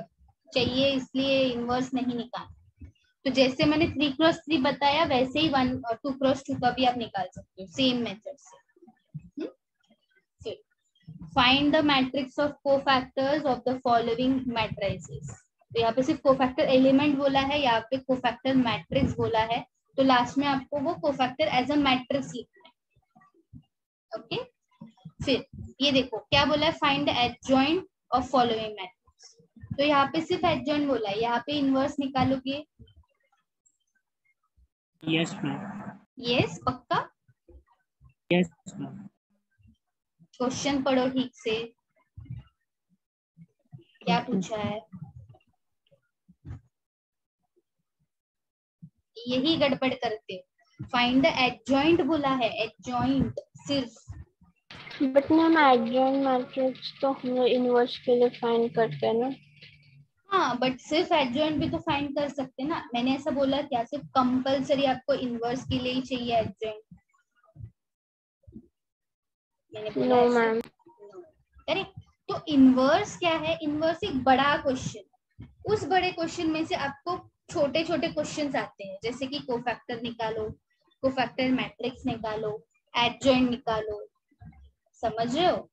चाहिए, इसलिए इनवर्स नहीं निकालना. तो जैसे मैंने 3x3 बताया वैसे ही 1 और 2x2 का भी आप निकाल सकते हो सेम मेथड से. Find the matrix of cofactors of the following matrices. तो यहाँ पे सिर्फ कोफैक्टर एलिमेंट बोला है, यहाँ पे कोफैक्टर मैट्रिक्स बोला है, तो लास्ट में आपको वो कोफैक्टर एज अ मैट्रिक्स लिखना है. ओके, फिर ये देखो क्या बोला है, find the adjoint of following matrix. तो यहाँ पे सिर्फ एडजॉइंट बोला है, यहाँ पे इनवर्स निकालोगे? Yes ma'am. यस, पक्का? Yes ma'am. क्वेश्चन पढ़ो ठीक से, क्या पूछा है? यही गड़बड़ करते हो. फाइंड द एडजॉइंट बोला है, एडजॉइंट सिर्फ. बट मैम एडजॉइंट मैट्रिक्स तो हम लोग इनवर्स के लिए फाइंड करते हैं ना. हाँ, बट सिर्फ एडजॉइंट भी तो फाइंड कर सकते हैं ना. मैंने ऐसा बोला क्या सिर्फ कंपलसरी आपको इनवर्स के लिए ही चाहिए एडजॉइंट? मैंने बोला नो मैम. करेक्ट. तो इनवर्स क्या है? इनवर्स एक बड़ा क्वेश्चन. उस बड़े क्वेश्चन में से आपको छोटे छोटे क्वेश्चंस आते हैं, जैसे कि कोफैक्टर निकालो, कोफैक्टर मैट्रिक्स निकालो, एडजॉइंट निकालो. समझ रहे हो?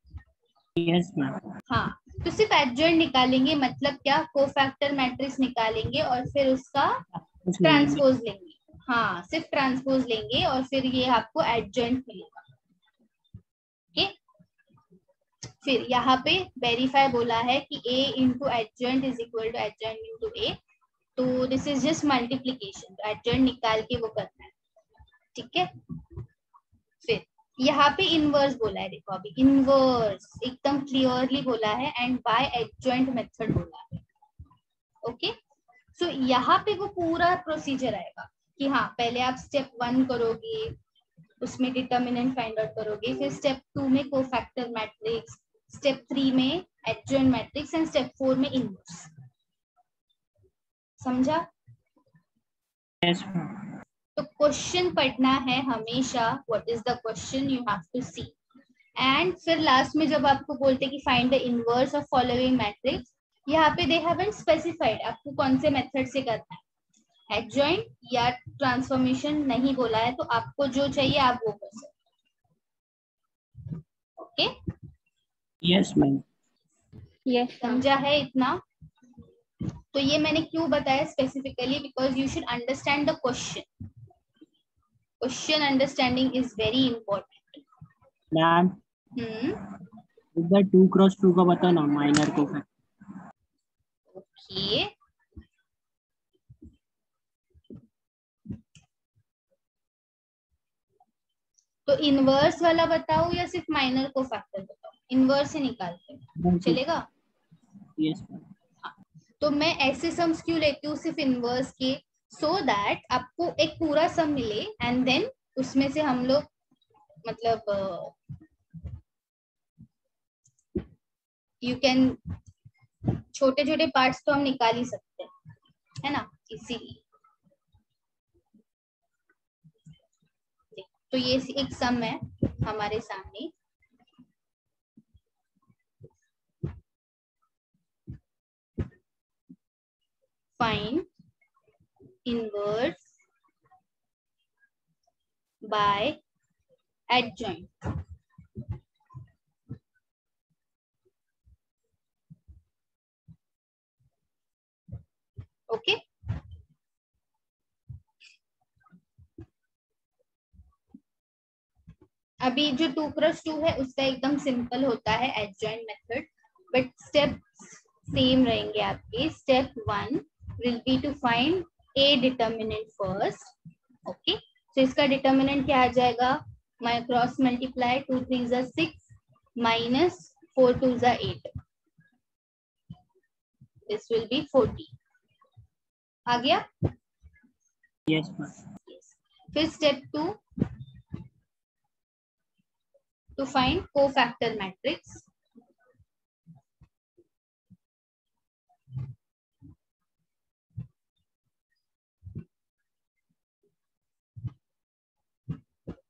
Yes ma'am. हाँ, तो सिर्फ एडजॉइंट निकालेंगे मतलब क्या, कोफैक्टर मैट्रिक्स निकालेंगे और फिर उसका ट्रांसपोज लेंगे. हाँ, सिर्फ ट्रांसपोज लेंगे और फिर ये आपको एडजॉइंट मिलेगा. ओके, फिर यहाँ पे वेरीफाई बोला है कि a into adjoint is equal to adjoint into a. तो दिस इज जस्ट मल्टीप्लीकेशन, तो एडजॉइंट निकाल के वो करना है, ठीक है? फिर यहाँ पे इनवर्स बोला है, देखो अभी इनवर्स एकदम क्लियरली बोला है एंड बाय एडजॉइंट मेथड बोला है. ओके, सो यहाँ पे वो पूरा प्रोसीजर आएगा कि हाँ, पहले आप स्टेप 1 करोगे, उसमें डिटर्मिनेंट फाइंड आउट करोगे, फिर स्टेप 2 में कोफैक्टर मैट्रिक्स, स्टेप 3 में एडजॉइंट मैट्रिक्स एंड स्टेप 4 में इनवर्स. समझा? Yes ma'am. तो क्वेश्चन पढ़ना है हमेशा, what is the question you have to see. And फिर लास्ट में जब आपको बोलते हैं कि find the inverse of following matrix, यहाँ पे दे हैवंट स्पेसिफाइड आपको कौन से मेथड से करना है, एडजॉइंट या ट्रांसफॉर्मेशन नहीं बोला है, तो आपको जो चाहिए आप वो कर सकते. Okay, yes ma'am. यस. समझा है इतना? तो ये मैंने क्यों बताया specifically, because you should understand the question. Question understanding is very important. Ma'am, इधर 2x2 का बता ना, माइनर कोफैक्टर. ओके, तो इनवर्स वाला बताओ या सिर्फ माइनर कोफैक्टर बताओ? इनवर्स ही निकालते हैं, चलेगा? Yes ma'am. तो मैं ऐसे सम्स क्यों लेती हूँ सिर्फ इनवर्स के, सो दैट आपको एक पूरा सम मिले एंड देन उसमें से हम लोग मतलब यू कैन, छोटे छोटे पार्ट्स तो हम निकाल ही सकते हैं, है ना, इसीलिए. तो ये एक सम है हमारे सामने. find inverse by adjoint. Okay अभी जो 2x2 है उसका एकदम सिंपल होता है adjoint method, but step same रहेंगे आपके. Step 1 will be to find A determinant first. Okay तो इसका डिटर्मिनेंट क्या आ जाएगा? My cross multiply 2 3 6 minus 4 2 8. This will be 40. आ गया? Yes ma'am. फिर step 2 to find cofactor matrix.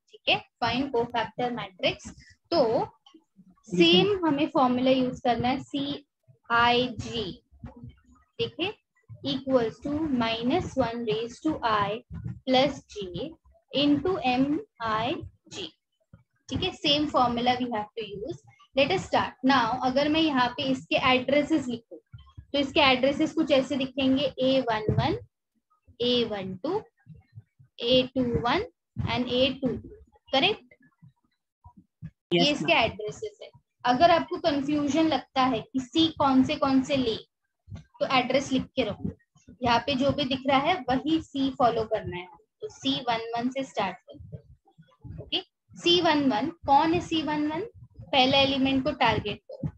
ठीक है, फाइंड कोफैक्टर मैट्रिक्स. तो सेम हमें फॉर्मूला यूज करना है CIG, देखिए equals to -1 raise to I plus J into MIG. ठीक है, same formula we have to use. Let us start now. अगर मैं यहाँ पे इसके एड्रेसेस लिखूं तो इसके एड्रेसेस कुछ ऐसे दिखेंगे: A11, A12, A21 and A22. Correct? ये इसके एड्रेसेस है. अगर आपको कंफ्यूजन लगता है कि सी कौन से ले, तो एड्रेस लिख के रखो. यहाँ पे जो भी दिख रहा है वही सी फॉलो करना है. तो C11 से स्टार्ट करते हैं. ओके, C11 कौन है? C11 पहला एलिमेंट को टारगेट करो,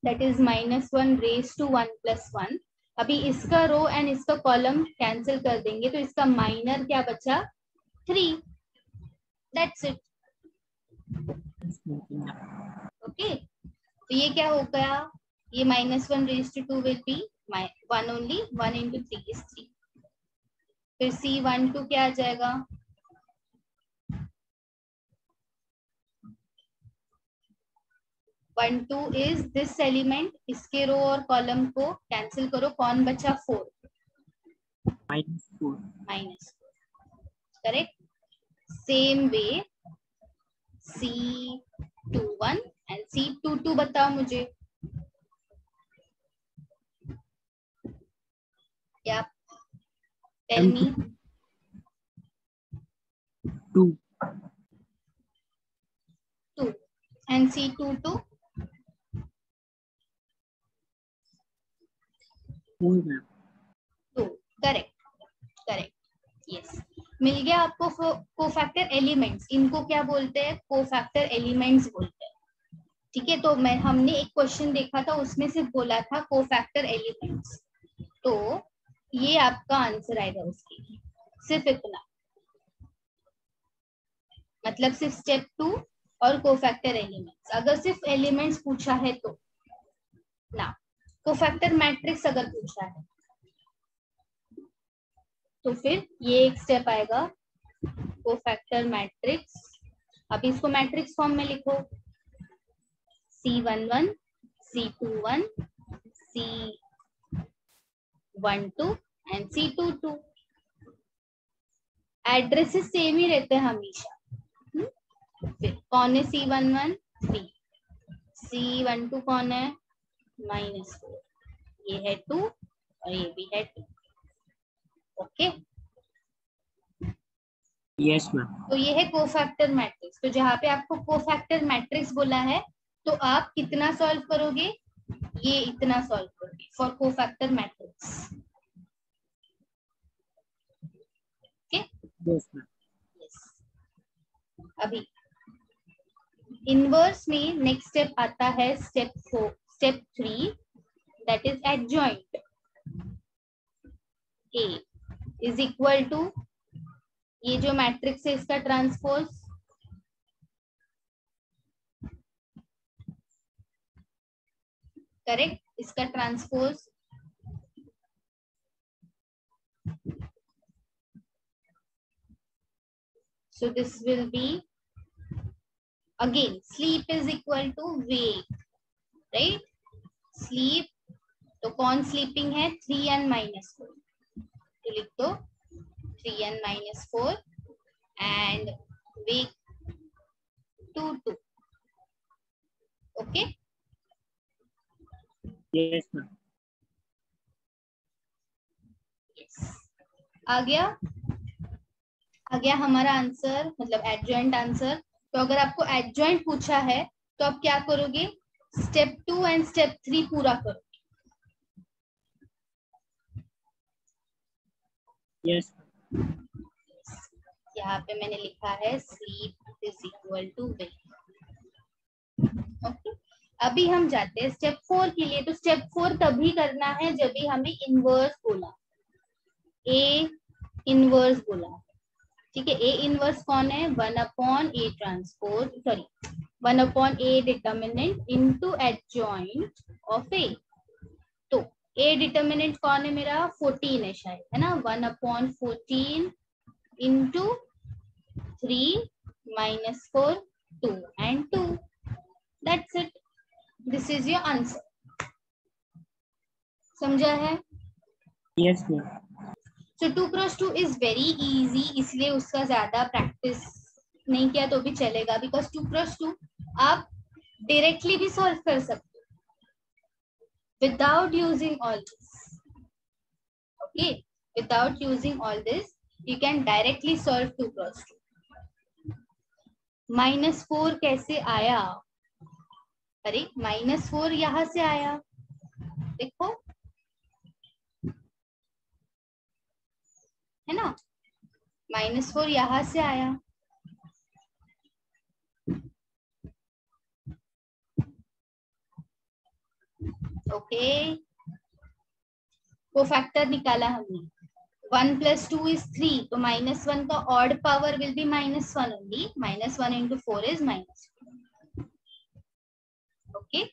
that is -1 raise to 1 plus 1. अभी इसका रो एंड इसका कॉलम कैंसिल कर देंगे तो इसका माइनर क्या बचा? 3. That's it. ओके तो ये क्या हो गया? ये -1 raise to 2 will be 1 only. 1 into 3 is 3. फिर C12 क्या आ जाएगा? 1 2 इज दिस एलिमेंट. इसके रो और कॉलम को कैंसिल करो, कौन बचा? 4. -4. Correct? Same way C21 and C22 बताओ मुझे क्या? Tell me. 2 and C22 2. Correct. Yes, मिल गया आपको कोफैक्टर एलिमेंट्स. इनको क्या बोलते हैं? कोफैक्टर एलिमेंट्स बोलते हैं. ठीक है, तो हमने एक क्वेश्चन देखा था उसमें सिर्फ बोला था कोफैक्टर एलिमेंट्स. तो ये आपका आंसर आएगा उसके लिए. सिर्फ इतना, मतलब सिर्फ स्टेप 2 और कोफैक्टर एलिमेंट्स. अगर सिर्फ एलिमेंट्स पूछा है तो ना. कोफैक्टर मैट्रिक्स अगर पूछा है तो फिर ये एक स्टेप आएगा कोफैक्टर मैट्रिक्स. अब इसको मैट्रिक्स फॉर्म में लिखो. C11, C21, C12 and C22. Addresses same ही रहते हैं हमेशा. फिर कौन है? C11 3, C12 कौन है? -4. ये है 2 और ये भी है 2. Okay yes ma'am. तो ये है कोफैक्टर मैट्रिक्स. तो जहाँ पे आपको कोफैक्टर मैट्रिक्स बोला है तो आप कितना सॉल्व करोगे? ये इतना सॉल्व करोगे for cofactor matrix. Okay yes ma'am. अभी इनवर्स में नेक्स्ट स्टेप आता है step 3, that is adjoint. A is equal to ये जो मैट्रिक्स है इसका ट्रांसपोज. करेक्ट? इसका transpose. So this will be again sleep is equal to wake, right? Sleep तो कौन स्लीपिंग है? 3n माइनस 4, तो लिख दो 3n minus 4 and week 2 okay. Yes ma'am. आ गया हमारा आंसर, मतलब एडजॉइंट आंसर। तो अगर आपको एडजॉइंट पूछा है तो आप क्या करोगे? स्टेप 2 एंड स्टेप 3 पूरा करोगे। यस। यहाँ पे मैंने लिखा है sleep is equal to wake. Okay, अभी हम जाते हैं स्टेप 4 के लिए। तो स्टेप 4 तभी करना है जब भी हमें इनवर्स बोला, ए इनवर्स बोला, ठीक है। ए इनवर्स कौन है? 1/a transpose, sorry 1/a determinant into adjoint of A. तो ए डिटर्मिनेंट कौन है मेरा? 14 है शायद, है ना। 1/14 into 3 minus 4 2 and 2. That's it. This is your answer. समझा है? Yes ma'am. So 2 cross 2 is very easy, इसलिए उसका ज्यादा प्रैक्टिस नहीं किया तो भी चलेगा, बिकॉज 2 cross 2 आप डायरेक्टली भी सॉल्व कर सकते हो without using all this. Okay, without using all this you can directly solve 2 cross 2। -4 कैसे आया? अरे -4 यहां से आया, देखो, है ना। -4 यहां से आया। ओके, वो फैक्टर निकाला हमने। 1 + 2 is 3, तो -1 का odd power will be -1 only. -1 into 4 is -1. Okay,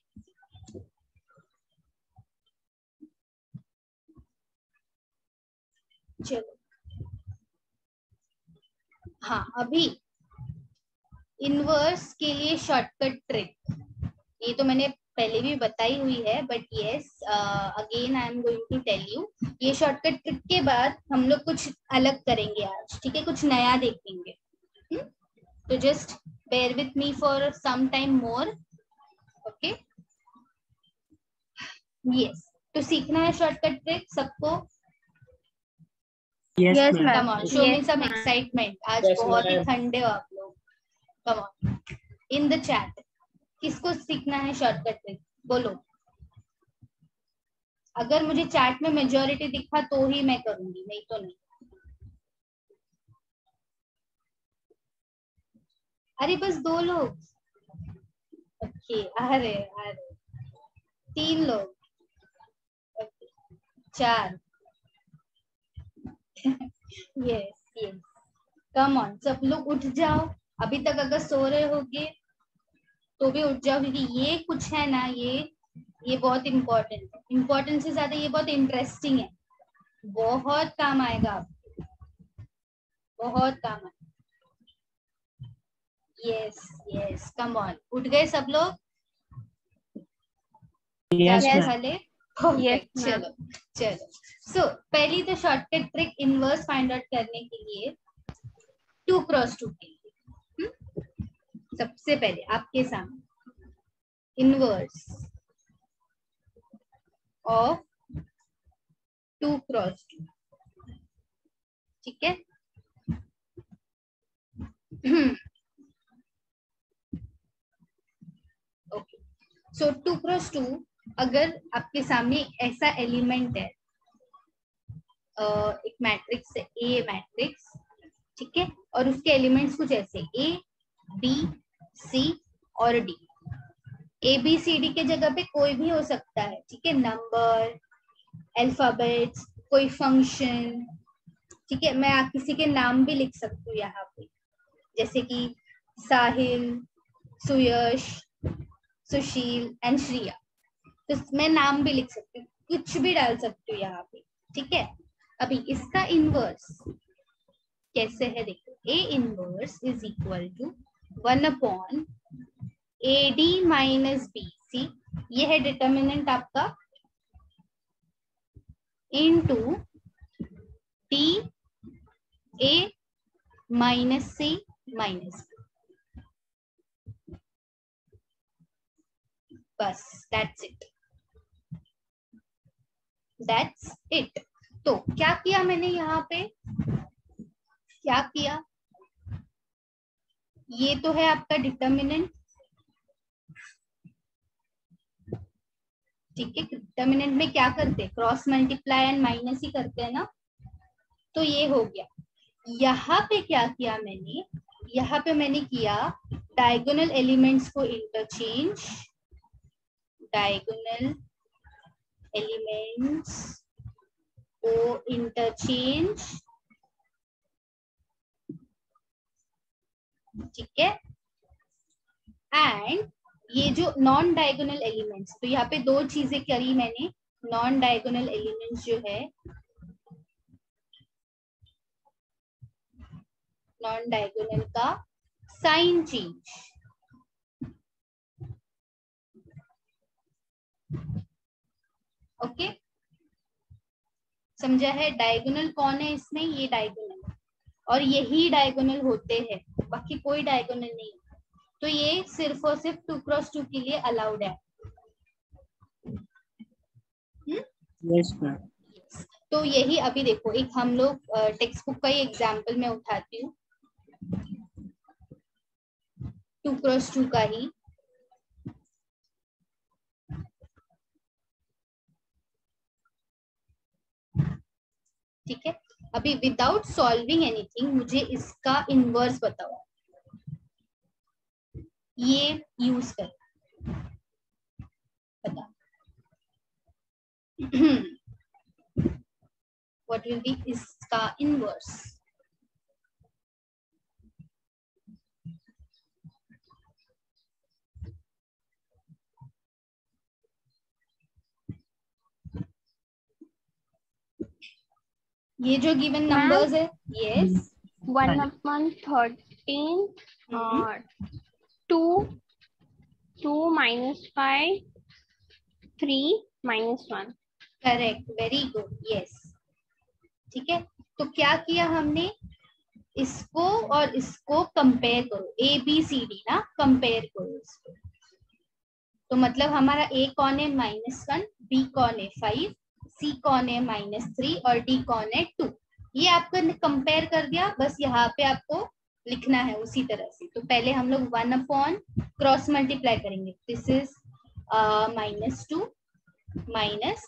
चलो हाँ, अभी इनवर्स के लिए शॉर्टकट ट्रिक, ये तो मैंने पहले भी बताई हुई है, but yes again I am going to tell you. ये शॉर्टकट ट्रिक के बाद हम लोग कुछ अलग करेंगे आज, ठीक है, कुछ नया देखेंगे। तो just bear with me for some time more. Okay, yes, तो सीखना है शॉर्टकट ट्रिक सबको। Yes Yes, ma'am. ma'am. Come on, show me Yes, some ma'am. Excitement. आज Yes, बहुत ही ma'am. ठंडे हो आप लोग। Come on, in the chat किसको सीखना है शॉर्टकट ट्रिक, बोलो। अगर मुझे चैट में मेजॉरिटी दिखा तो ही मैं करूंगी, नहीं तो नहीं। अरे बस 2 लोग। ओके, अरे 3 लोग। Okay, 4। Yes yes, come on, सब लोग उठ जाओ। अभी तक अगर सो रहे होगे तो भी उठ जाओ, क्योंकि ये कुछ है ना, ये बहुत इम्पोर्टेंट है। इम्पोर्टेंट से ज्यादा ये बहुत इंटरेस्टिंग है, बहुत काम आएगा आपको, बहुत काम आएगा। यस यस, कम ऑन, उठ गए सब लोग? Yes yes, ma'am. वाले परफेक्ट। Yes, ma'am. चलो चलो, सो पहली तो shortcut trick inverse find out करने के लिए 2 क्रॉस 2 के लिए। सबसे पहले आपके सामने इनवर्स ऑफ 2 क्रॉस 2, ठीक है। ओके, सो 2 क्रॉस 2, अगर आपके सामने ऐसा एलिमेंट है, एक मैट्रिक्स है, ए मैट्रिक्स, ठीक है, और उसके एलिमेंट्स कुछ ऐसे ए बी सी और डी। ए बी सी डी के जगह पे कोई भी हो सकता है, ठीक है, नंबर, अल्फाबेट्स, कोई फंक्शन, ठीक है। मैं किसी के नाम भी लिख सकती हूँ यहाँ पे, जैसे कि साहिल, सुयश, सुशील एंड श्रिया। तो मैं नाम भी लिख सकती हूँ, कुछ भी डाल सकती हूँ यहाँ पे, ठीक है। अभी इसका इनवर्स कैसे है, देखो, A inverse is equal to 1/AD - BC, ये है डिटर्मिनेंट आपका into t a minus c minus b. बस that's it. तो क्या किया मैंने यहाँ पे, क्या किया, ये तो है आपका डिटर्मिनेंट, ठीक है। डिटर्मिनेंट में क्या करते हैं, क्रॉस मल्टीप्लाई एंड माइनस ही करते हैं ना, तो ये हो गया। यहाँ पे क्या किया मैंने, यहाँ पे मैंने किया डायगोनल एलिमेंट्स को इंटरचेंज, डायगोनल एलिमेंट्स को इंटरचेंज, ठीक है। एंड ये जो नॉन डायगोनल एलिमेंट्स, तो यहाँ पे दो चीजें करी मैंने। नॉन डायगोनल एलिमेंट्स जो है, नॉन डायगोनल का साइन चेंज, ओके, समझा है। डायगोनल कौन है इसमें, ये डायगोनल, और यही डायगोनल होते हैं, बाकी कोई डायगोनल नहीं। तो ये सिर्फ और सिर्फ 2x2 के लिए अलाउड है। Yes ma'am. तो यही अभी देखो, एक हम लोग टेक्स्ट बुक का ही एग्जाम्पल मैं उठाती हूँ, 2x2 का ही। ठीक है, अभी विदाउट सॉल्विंग एनीथिंग मुझे इसका इनवर्स बताओ, ये यूज कर बता। व्हाट विल बी इसका इनवर्स, ये जो गिवन नंबर्स है, यस 1/13 और 2 minus 5 3 minus 1। Correct, very good, yes, ठीक है। तो क्या किया हमने, इसको और इसको कंपेयर करो, ए बी सी डी ना, कंपेयर करो इसको। तो मतलब हमारा ए कौन है -1, बी कौन है 5, सी कौन है -3 और डी कौन है 2। ये आपको कंपेयर कर दिया, बस यहाँ पे आपको लिखना है उसी तरह से। तो पहले हम लोग 1 क्रॉस मल्टीप्लाई करेंगे, दिस इज -2 माइनस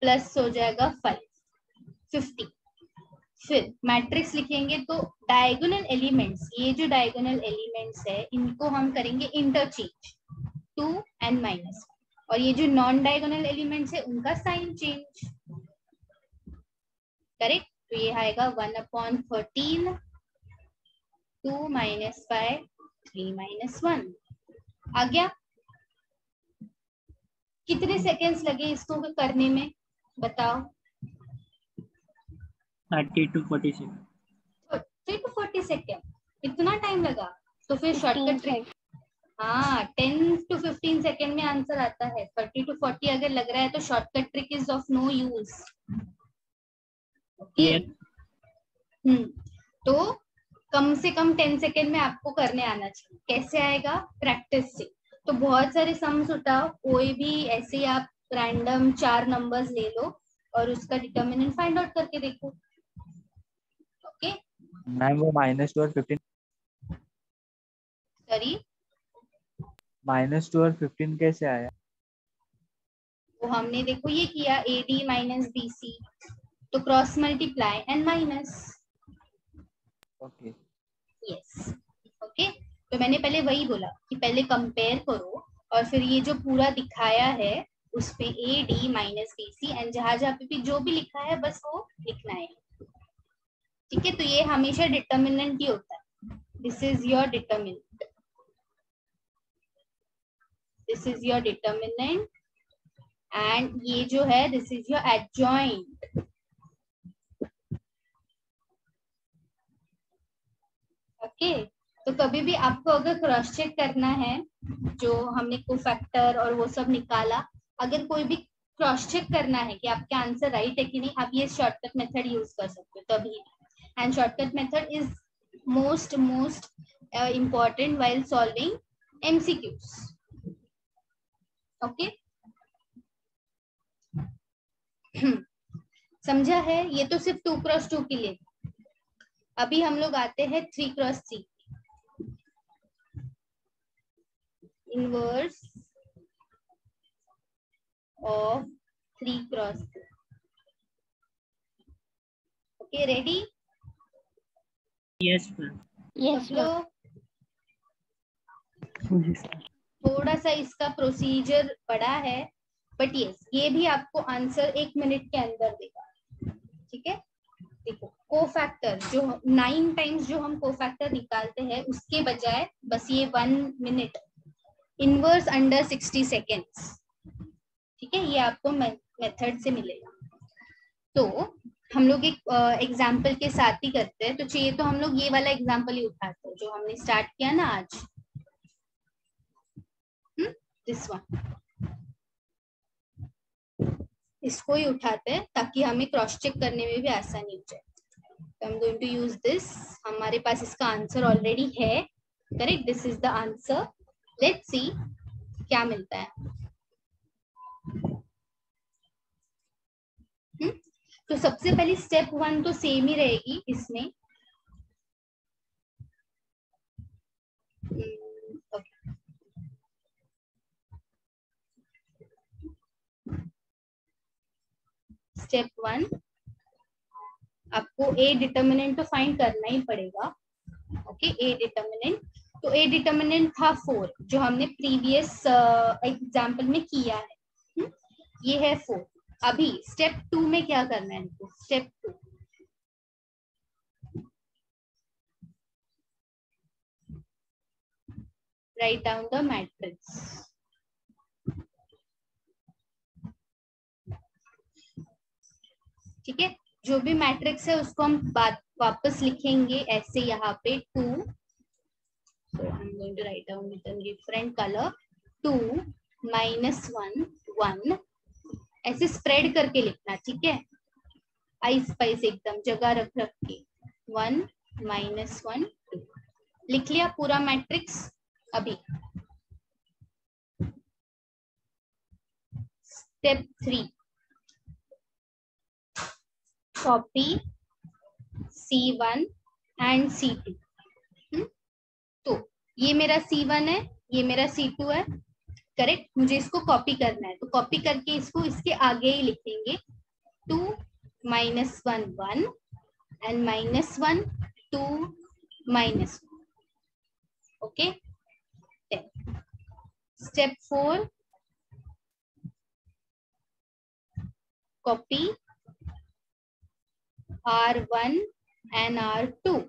प्लस हो जाएगा 5 50। फिर मैट्रिक्स लिखेंगे, तो डायगोनल एलिमेंट्स, ये जो डायगोनल एलिमेंट्स है इनको हम करेंगे इंटरचेंज 2 and -1, और ये जो नॉन डायगोनल एलिमेंट्स है उनका साइन चेंज, करेक्ट। तो ये आएगा 1/13 2 - 5 3 - 1 आ गया। कितने सेकेंड्स लगे इसको करने में बताओ? 30 to 40 सेकंड। 30 to 40 सेकेंड, इतना टाइम लगा? तो फिर शॉर्टकट ट्रिक, हाँ 10 to 15 सेकेंड में आंसर आता है। 30 to 40 अगर लग रहा है तो shortcut trick is of no use, okay. तो कम से कम 10 सेकेंड में आपको करने आना चाहिए। कैसे आएगा? प्रैक्टिस से। तो बहुत सारे सम्स उठाओ, कोई भी ऐसे ही आप रैंडम 4 नंबर्स ले लो और उसका डिटर्मिनेंट फाइंड आउट करके देखो, ओके। मैम वो -2 और 15, सॉरी -2 और 15 कैसे आया? वो हमने देखो ये किया AD - BC, तो cross multiply and minus, okay yes, okay. तो मैंने पहले वही बोला कि पहले कंपेयर करो और फिर ये जो पूरा दिखाया है उस पे AD - BC एंड जहां जहां पे भी जो भी लिखा है बस वो लिखना है, ठीक है। तो ये हमेशा डिटर्मिनेंट ही होता है, this is your determinant, this is your determinant and ये जो है this is your adjoint, okay. तो कभी भी आपको अगर क्रॉस चेक करना है, जो हमने कोफैक्टर और वो सब निकाला, अगर कोई भी क्रॉस चेक करना है कि आपका आंसर राइट है कि नहीं, आप ये शॉर्टकट मेथड यूज कर सकते हो तभी। And shortcut method is most important while solving MCQs. Okay समझा है? ये तो सिर्फ 2x2 के लिए। अभी हम लोग आते हैं 3x3 inverse of 3x3। Okay ready? Yes ma'am. Yes ma'am. थोड़ा सा इसका प्रोसीजर बड़ा है, बट यस ये भी आपको आंसर 1 मिनट के अंदर देगा। ठीक है, देखो कोफैक्टर जो 9 टाइम्स जो हम कोफैक्टर निकालते हैं उसके बजाय बस ये 1 मिनट, इनवर्स अंडर 60 सेकेंड्स। ठीक है, ये आपको मेथड से मिलेगा। तो हम लोग एक एग्जाम्पल के साथ ही करते हैं। तो चाहिए तो हम लोग ये वाला एग्जाम्पल ही उठाते हैं जो हमने स्टार्ट किया ना आज, दिस वन, इसको ही उठाते हैं ताकि हमें क्रॉस चेक करने में भी आसानी हो जाए। तो I am going to use this. हमारे पास इसका आंसर ऑलरेडी है, correct? This is the answer. Let's see क्या मिलता है। तो सबसे पहले स्टेप 1 तो सेम ही रहेगी इसमें। स्टेप 1 आपको ए डिटर्मिनेंट तो फाइंड करना ही पड़ेगा। ओके, ए डिटर्मिनेंट, तो ए डिटर्मिनेंट था 4 जो हमने प्रीवियस एग्जाम्पल में किया है। ये है 4। अभी स्टेप 2 में क्या करना है? Step 2 write down the matrix. ठीक है, जो भी मैट्रिक्स है उसको हम वापस लिखेंगे ऐसे यहाँ पे 2, so I'm going to write down with a different color, 2 -1 1, ऐसे स्प्रेड करके लिखना। ठीक है, आइस स्पाइस एकदम जगह रख के 1 -1 2 लिख लिया पूरा मैट्रिक्स। अभी step 3 copy C1 and C2। तो ये मेरा C1 है, ये मेरा C2 है, करेक्ट? मुझे इसको कॉपी करना है, तो कॉपी करके इसको इसके आगे ही लिखेंगे 2 -1 1 and -1 2 -1। Okay, step 4 copy R1 and R2।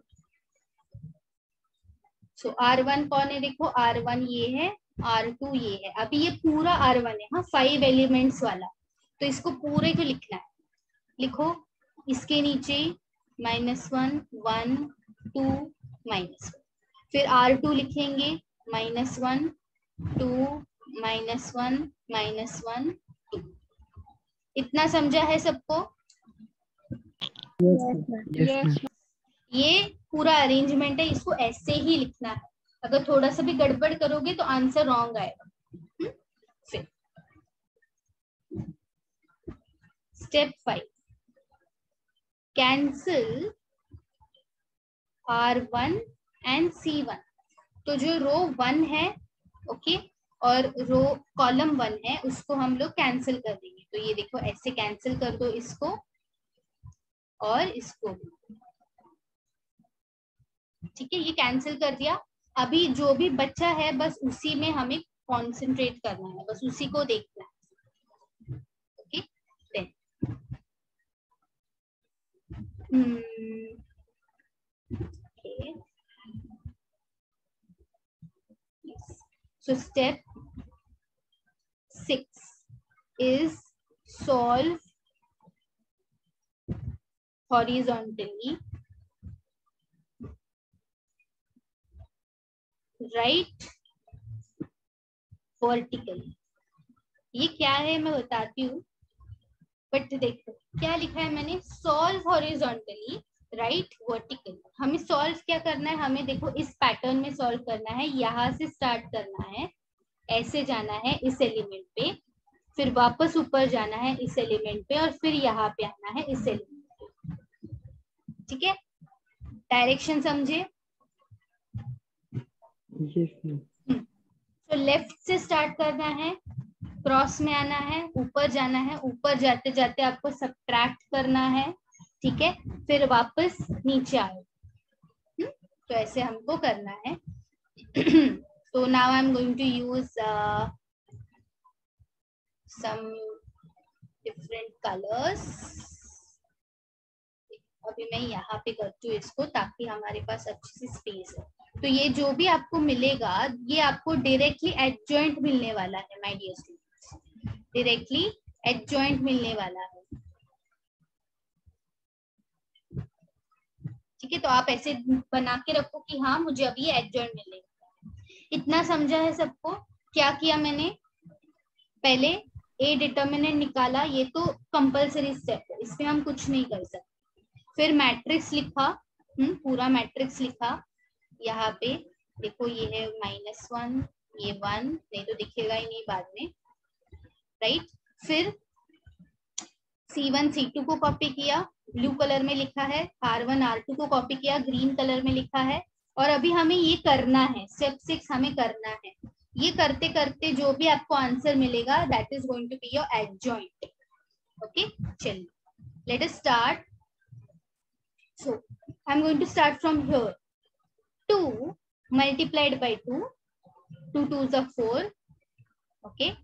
So R1 कौन है? देखो R1 ये है, R2 ये है। अभी ये पूरा R1 है, हाँ 5 एलिमेंट्स वाला, तो इसको पूरे को लिखना है। लिखो इसके नीचे -1 1 2 -1, फिर R2 लिखेंगे -1 2 -1 -1 2। इतना समझा है सबको? यस। ये पूरा अरेंजमेंट है, इसको ऐसे ही लिखना है। अगर थोड़ा सा भी गड़बड़ करोगे तो आंसर रॉन्ग आएगा। फिर step 5 cancel R1 and C1। तो जो रो 1 है, ओके, और रो कॉलम 1 है उसको हम लोग कैंसिल कर देंगे। तो ये देखो ऐसे कैंसिल कर दो इसको और इसको भी। ठीक है, ये कैंसिल कर दिया। अभी जो भी बच्चा है बस उसी में हमें कॉन्सेंट्रेट करना है, बस उसी को देखना है। Okay, okay. Yes. So step 6 is solve horizontally, right vertically। ये क्या है मैं बताती हूँ। बट देखो क्या लिखा है मैंने, सॉल्व हॉरिजॉन्टली राइट वर्टिकल। हमें सॉल्व क्या करना है, हमें देखो इस पैटर्न में सॉल्व करना है, यहाँ से स्टार्ट करना है, ऐसे जाना है इस एलिमेंट पे, फिर वापस ऊपर जाना है इस एलिमेंट पे, और फिर यहाँ पे आना है इस एलिमेंट पे। ठीक है, डायरेक्शन समझे? तो लेफ्ट से स्टार्ट करना है, क्रॉस में आना है, ऊपर जाना है, ऊपर जाते जाते आपको सब्ट्रैक्ट करना है, ठीक है, फिर वापस नीचे आओ। तो ऐसे हमको करना है। तो now I am going to use some different colours. अभी मैं यहाँ पे करती हूँ इसको ताकि हमारे पास अच्छी सी स्पेस है। तो ये जो भी आपको मिलेगा ये आपको डायरेक्टली एडजॉइंट मिलने वाला है my dear students, directly adjoint मिलने वाला है। ठीक है, तो आप ऐसे बना के रखो कि हाँ मुझे अभी ये एडजॉइंट मिलेगा। इतना समझा है सबको? क्या किया मैंने, पहले ए डिटर्मिनेंट निकाला, ये तो कंपलसरी स्टेप है, इसमें हम कुछ नहीं कर सकते। फिर मैट्रिक्स लिखा, पूरा मैट्रिक्स लिखा, यहाँ पे देखो ये है -1, ये 1, नहीं तो दिखेगा ही नहीं बाद में, राइट। फिर C1 C2 को कॉपी किया, ब्लू कलर में लिखा है, R1 R2 को कॉपी किया, ग्रीन कलर में लिखा है। और अभी हमें ये करना है, स्टेप 6 हमें करना है। ये करते करते जो भी आपको आंसर मिलेगा that is going to be your adjoint. Okay, चलिए let us start. So I'm going to start from here. 2 multiplied by 2, 2 2s are 4. Okay.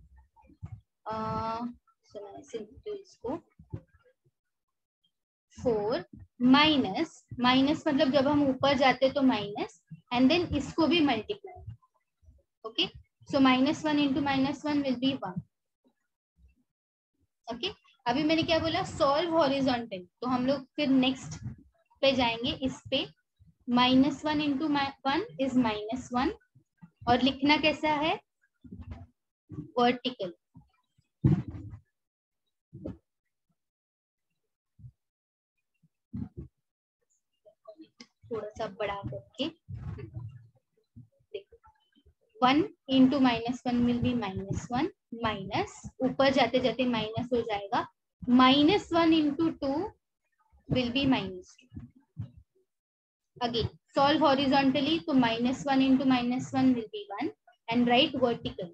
So मैं ऐसे लिखती हूँ इसको, 4 माइनस, माइनस मतलब जब हम ऊपर जाते तो माइनस, एंड देन इसको भी multiply. Okay, so -1 into -1 will be 1. Okay, अभी मैंने क्या बोला, सॉल्व हॉरिजॉन्टल, तो हम लोग फिर नेक्स्ट पे जाएंगे, इस पे -1 into 1 is -1, और लिखना कैसा है, वर्टिकल। थोड़ा सा बड़ा करके देखो, 1 into -1 will be -1, माइनस, ऊपर जाते जाते माइनस हो जाएगा, -1 into 2 will be -2. Again, solve horizontally, so -1 into -1 will be 1, and write vertical,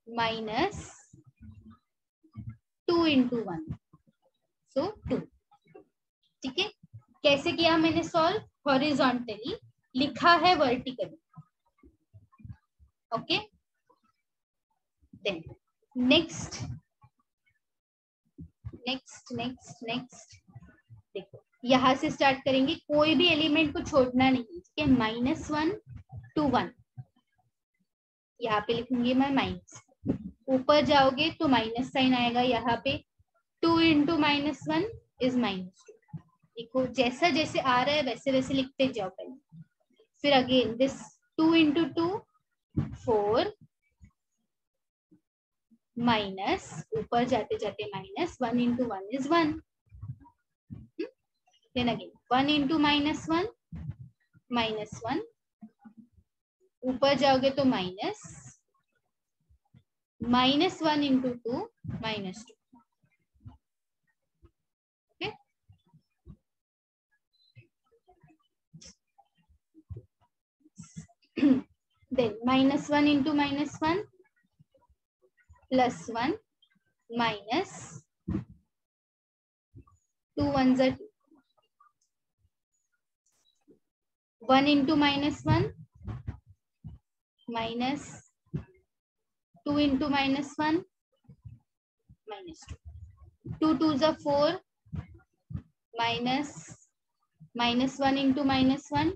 -2 into 1, so 2. ठीक है, कैसे किया मैंने सॉल्व, हॉरिजॉन्टली, लिखा है वर्टिकल। ओके, देन नेक्स्ट देखो, यहाँ से स्टार्ट करेंगे, कोई भी एलिमेंट को छोड़ना नहीं, ठीक है। -1 to 1 यहाँ पे लिखूंगी मैं माइनस, ऊपर जाओगे तो माइनस साइन आएगा यहाँ पे, 2 into -1 is -2। देखो जैसा जैसे आ रहा है वैसे वैसे लिखते जाओ पहले। फिर अगेन दिस 2 into 2 4, माइनस, ऊपर जाते जाते minus, 1 into 1 is 1। Then again 1 into -1, -1, ऊपर जाओगे तो minus, -1 into 2, -2। Okay, then -1 into -1 +1, minus 2 1s are 2, 1 into -1 minus 2 into -1 -2, 2 2s are 4, minus -1 into -1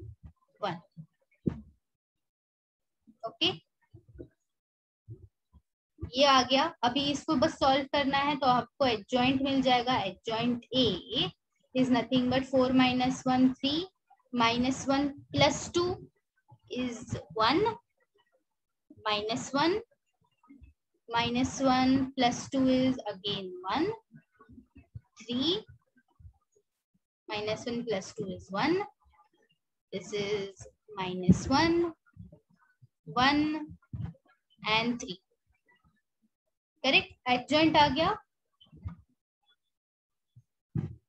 1। Okay, ये आ गया। अभी इसको बस सॉल्व करना है, तो आपको एडजॉइंट मिल जाएगा। Adjoint A is nothing but 4 - 1 3, -1 + 2 is 1, -1 + 2 is again 1, 3, -1 + 2 is 1. This is -1, 1 and 3. Correct, adjoint आ गया।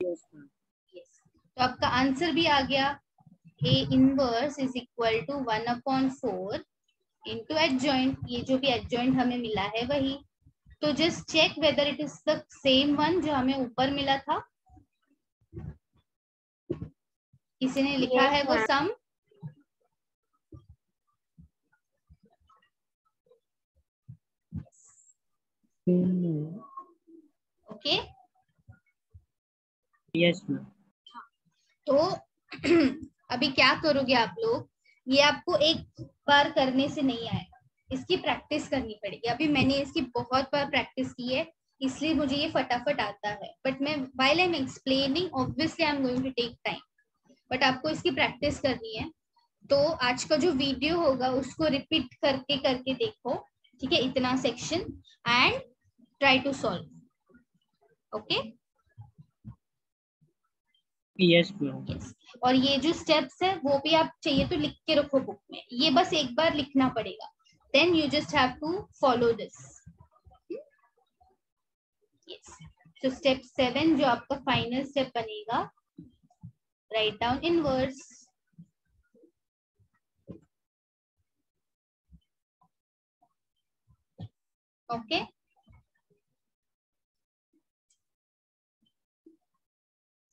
Yes ma'am. yes. तो आपका आंसर भी आ गया, A inverse is equal to 1/4 into adjoint. ये जो भी एडजॉइंट हमें मिला है वही। तो just check whether it is the same one जो हमें ऊपर मिला था। किसी ने लिखा है वो सम? Okay, yes ma'am. तो अभी क्या करोगे आप लोग, ये आपको एक बार करने से नहीं आएगा, इसकी प्रैक्टिस करनी पड़ेगी। अभी मैंने इसकी बहुत बार प्रैक्टिस की है, इसलिए मुझे ये फटाफट आता है। बट मैं while I am explaining obviously I am going to take time, but आपको इसकी प्रैक्टिस करनी है। तो आज का जो वीडियो होगा उसको रिपीट करके करके देखो, ठीक है, इतना section, and try to solve. Okay, yes ma'am. Yes. और ये जो स्टेप्स है वो भी आप चाहिए तो लिख के रखो बुक में, ये बस एक बार लिखना पड़ेगा, then you just have to follow this. Yes, तो स्टेप 7 जो आपका फाइनल स्टेप बनेगा, राइट डाउन इनवर्स। ओके,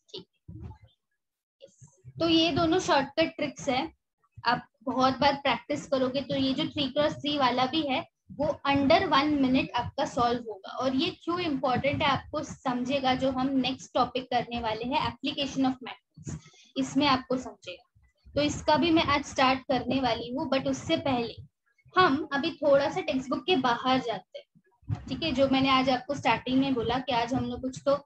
ठीक। तो ये दोनों शॉर्टकट ट्रिक्स है, आप बहुत बार प्रैक्टिस करोगे तो ये जो 3x3 वाला भी है वो अंडर 1 मिनट आपका सॉल्व होगा। और ये क्यों इम्पोर्टेंट है आपको समझेगा जो हम नेक्स्ट टॉपिक करने वाले हैं, एप्लीकेशन ऑफ मैट्रिक्स, इसमें आपको समझेगा। तो इसका भी मैं आज स्टार्ट करने वाली हूँ, बट उससे पहले हम अभी थोड़ा सा टेक्स्ट बुक के बाहर जाते हैं, ठीक है। जो मैंने आज आपको स्टार्टिंग में बोला कि आज हम लोग कुछ तो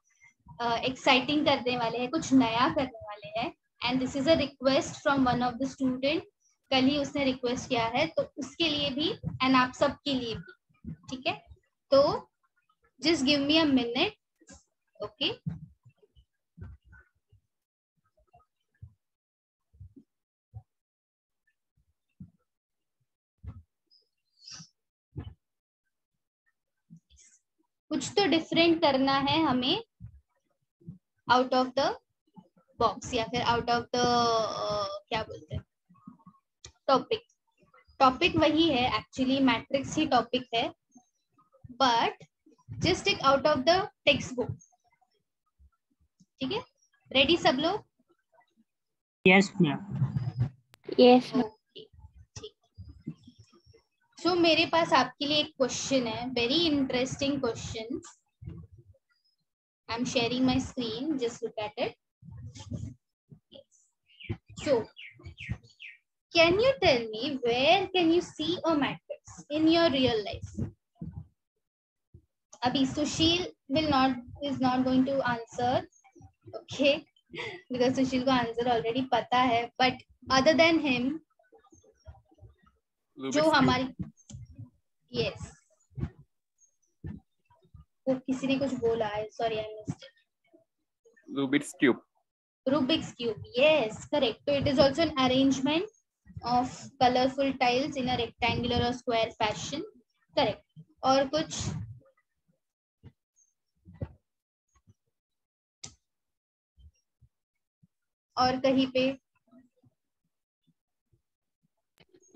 एक्साइटिंग करने वाले हैं, कुछ नया करने वाले हैं, and this is a request from one of the student. कल ही उसने रिक्वेस्ट किया है, तो उसके लिए भी एंड आप सब के लिए भी, ठीक है। तो just give me a minute, okay. कुछ तो डिफरेंट करना है हमें आउट ऑफ द बॉक्स, या फिर आउट ऑफ द क्या बोलते हैं, टॉपिक। टॉपिक वही है, एक्चुअली मैट्रिक्स ही टॉपिक है, but just take out of the textbook, ठीक है। रेडी सब लोग? Yes ma'am. यस ओके, ठीक। सो मेरे पास आपके लिए एक क्वेश्चन है, very interesting question. I am sharing my screen, just look at it. So, can you tell me where can you see a matrix in your real life? Abhi Sushil is not going to answer, okay, because Sushil ko answer already pata hai. But other than him, जो हमारी yes, वो किसी ने कुछ बोला है, sorry I missed it. Rubik's cube. Rubik's cube, yes, correct. So it is also an arrangement of colorful tiles in a rectangular or square fashion, correct. और कुछ? और कहीं पे?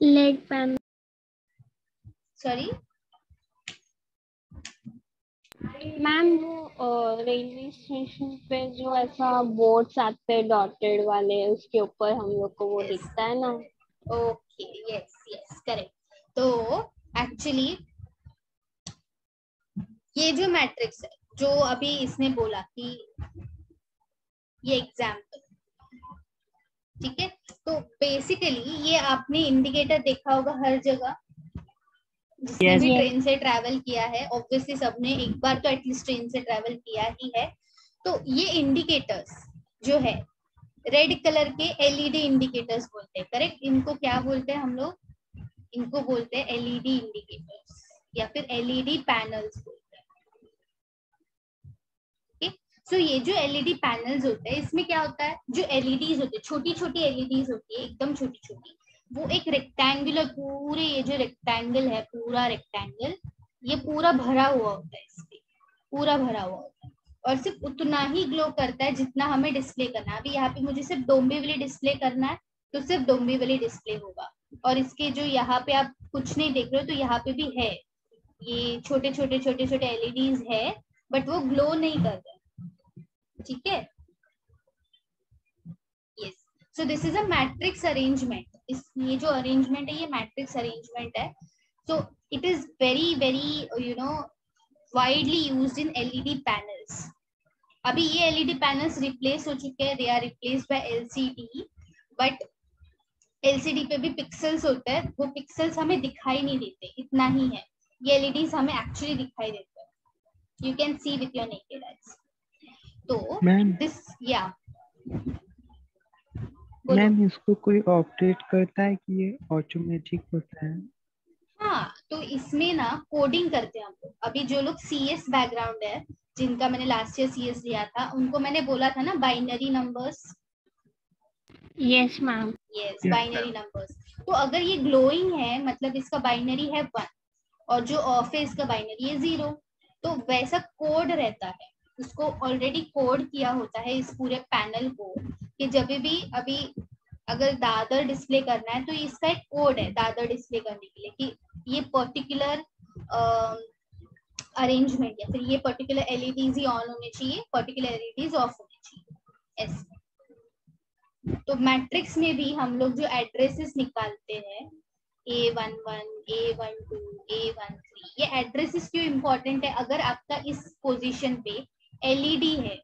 Lead pen. सॉरी मैम, वो रेलवे स्टेशन पे जो ऐसा boards आते हैं डॉटेड वाले, उसके ऊपर हम लोग को वो दिखता है ना। Okay, yes yes, correct. तो एक्चुअली ये जो मैट्रिक्स है, जो अभी इसने बोला कि ये एग्जाम्पल, ठीक है। तो बेसिकली ये आपने इंडिकेटर देखा होगा हर जगह, जिसने भी ट्रेन से ट्रैवल किया है, ऑब्वियसली सबने एक बार तो एटलीस्ट ट्रेन से ट्रैवल किया ही है। तो ये इंडिकेटर्स जो है रेड कलर के एलईडी इंडिकेटर्स बोलते हैं, करेक्ट। इनको क्या बोलते हैं हम लोग? इनको बोलते हैं एलईडी इंडिकेटर्स या फिर एलईडी पैनल्स बोलते हैं, ओके। सो ये जो एलईडी पैनल्स होते हैं इसमें क्या होता है, जो एलईडीज होते हैं छोटी छोटी एलईडीज होती है एकदम छोटी छोटी, वो एक रेक्टेंगुलर, पूरे ये जो रेक्टेंगल है पूरा रेक्टेंगल ये पूरा भरा हुआ होता है, इसमें पूरा भरा हुआ होता है और सिर्फ उतना ही ग्लो करता है जितना हमें डिस्प्ले करना है। अभी यहाँ पे मुझे सिर्फ डोंबिवली डिस्प्ले करना है तो सिर्फ डोंबिवली डिस्प्ले होगा, और इसके जो यहाँ पे आप कुछ नहीं देख रहे हो तो यहाँ पे भी है, ये छोटे छोटे एलईडीज है बट वो ग्लो नहीं कर रहे, ठीक है। Yes, so this is a matrix arrangement, इस ये जो अरेंजमेंट है ये मैट्रिक्स अरेंजमेंट है। So it is very very widely used in LED panels. अभी ये एलईडी पैनल्स रिप्लेस हो चुके हैं, they are replaced by LCD, but LCD पे भी पिक्सेल्स होते हैं, वो पिक्सेल्स हमें दिखाई नहीं देते, इतना ही है। ये एलईडीज हमें एक्चुअली दिखाई देते हैं, you can see with your naked eyes. तो दिस या मैम इसको कोई ऑपरेट करता है कि ये ऑटोमेटिक होता है? हाँ, तो इसमें ना कोडिंग करते हैं हम लोग। अभी जो लोग सीएस बैकग्राउंड है, जिनका मैंने लास्ट ईयर सीएस लिया था, उनको मैंने बोला था ना binary numbers. Yes ma'am. Yes, binary numbers. तो अगर ये ग्लोइंग है मतलब इसका बाइनरी है 1 और जो ऑफ है इसका बाइनरी है 0, तो वैसा कोड रहता है, उसको ऑलरेडी कोड किया होता है इस पूरे पैनल को कि जब भी अभी अगर दादर डिस्प्ले करना है तो इसका एक कोड है दादर डिस्प्ले करने के लिए कि ये पर्टिकुलर अरेंजमेंट या फिर ये पर्टिकुलर एलईडीज ही ऑन होने चाहिए, पर्टिकुलर एलईडीज ऑफ होने चाहिए, ऐसे। तो मैट्रिक्स में भी हम लोग जो एड्रेसेस निकालते हैं A11, A12, A13, ये एड्रेसेस क्यों इम्पोर्टेंट है? अगर आपका इस पोजीशन पे एलईडी है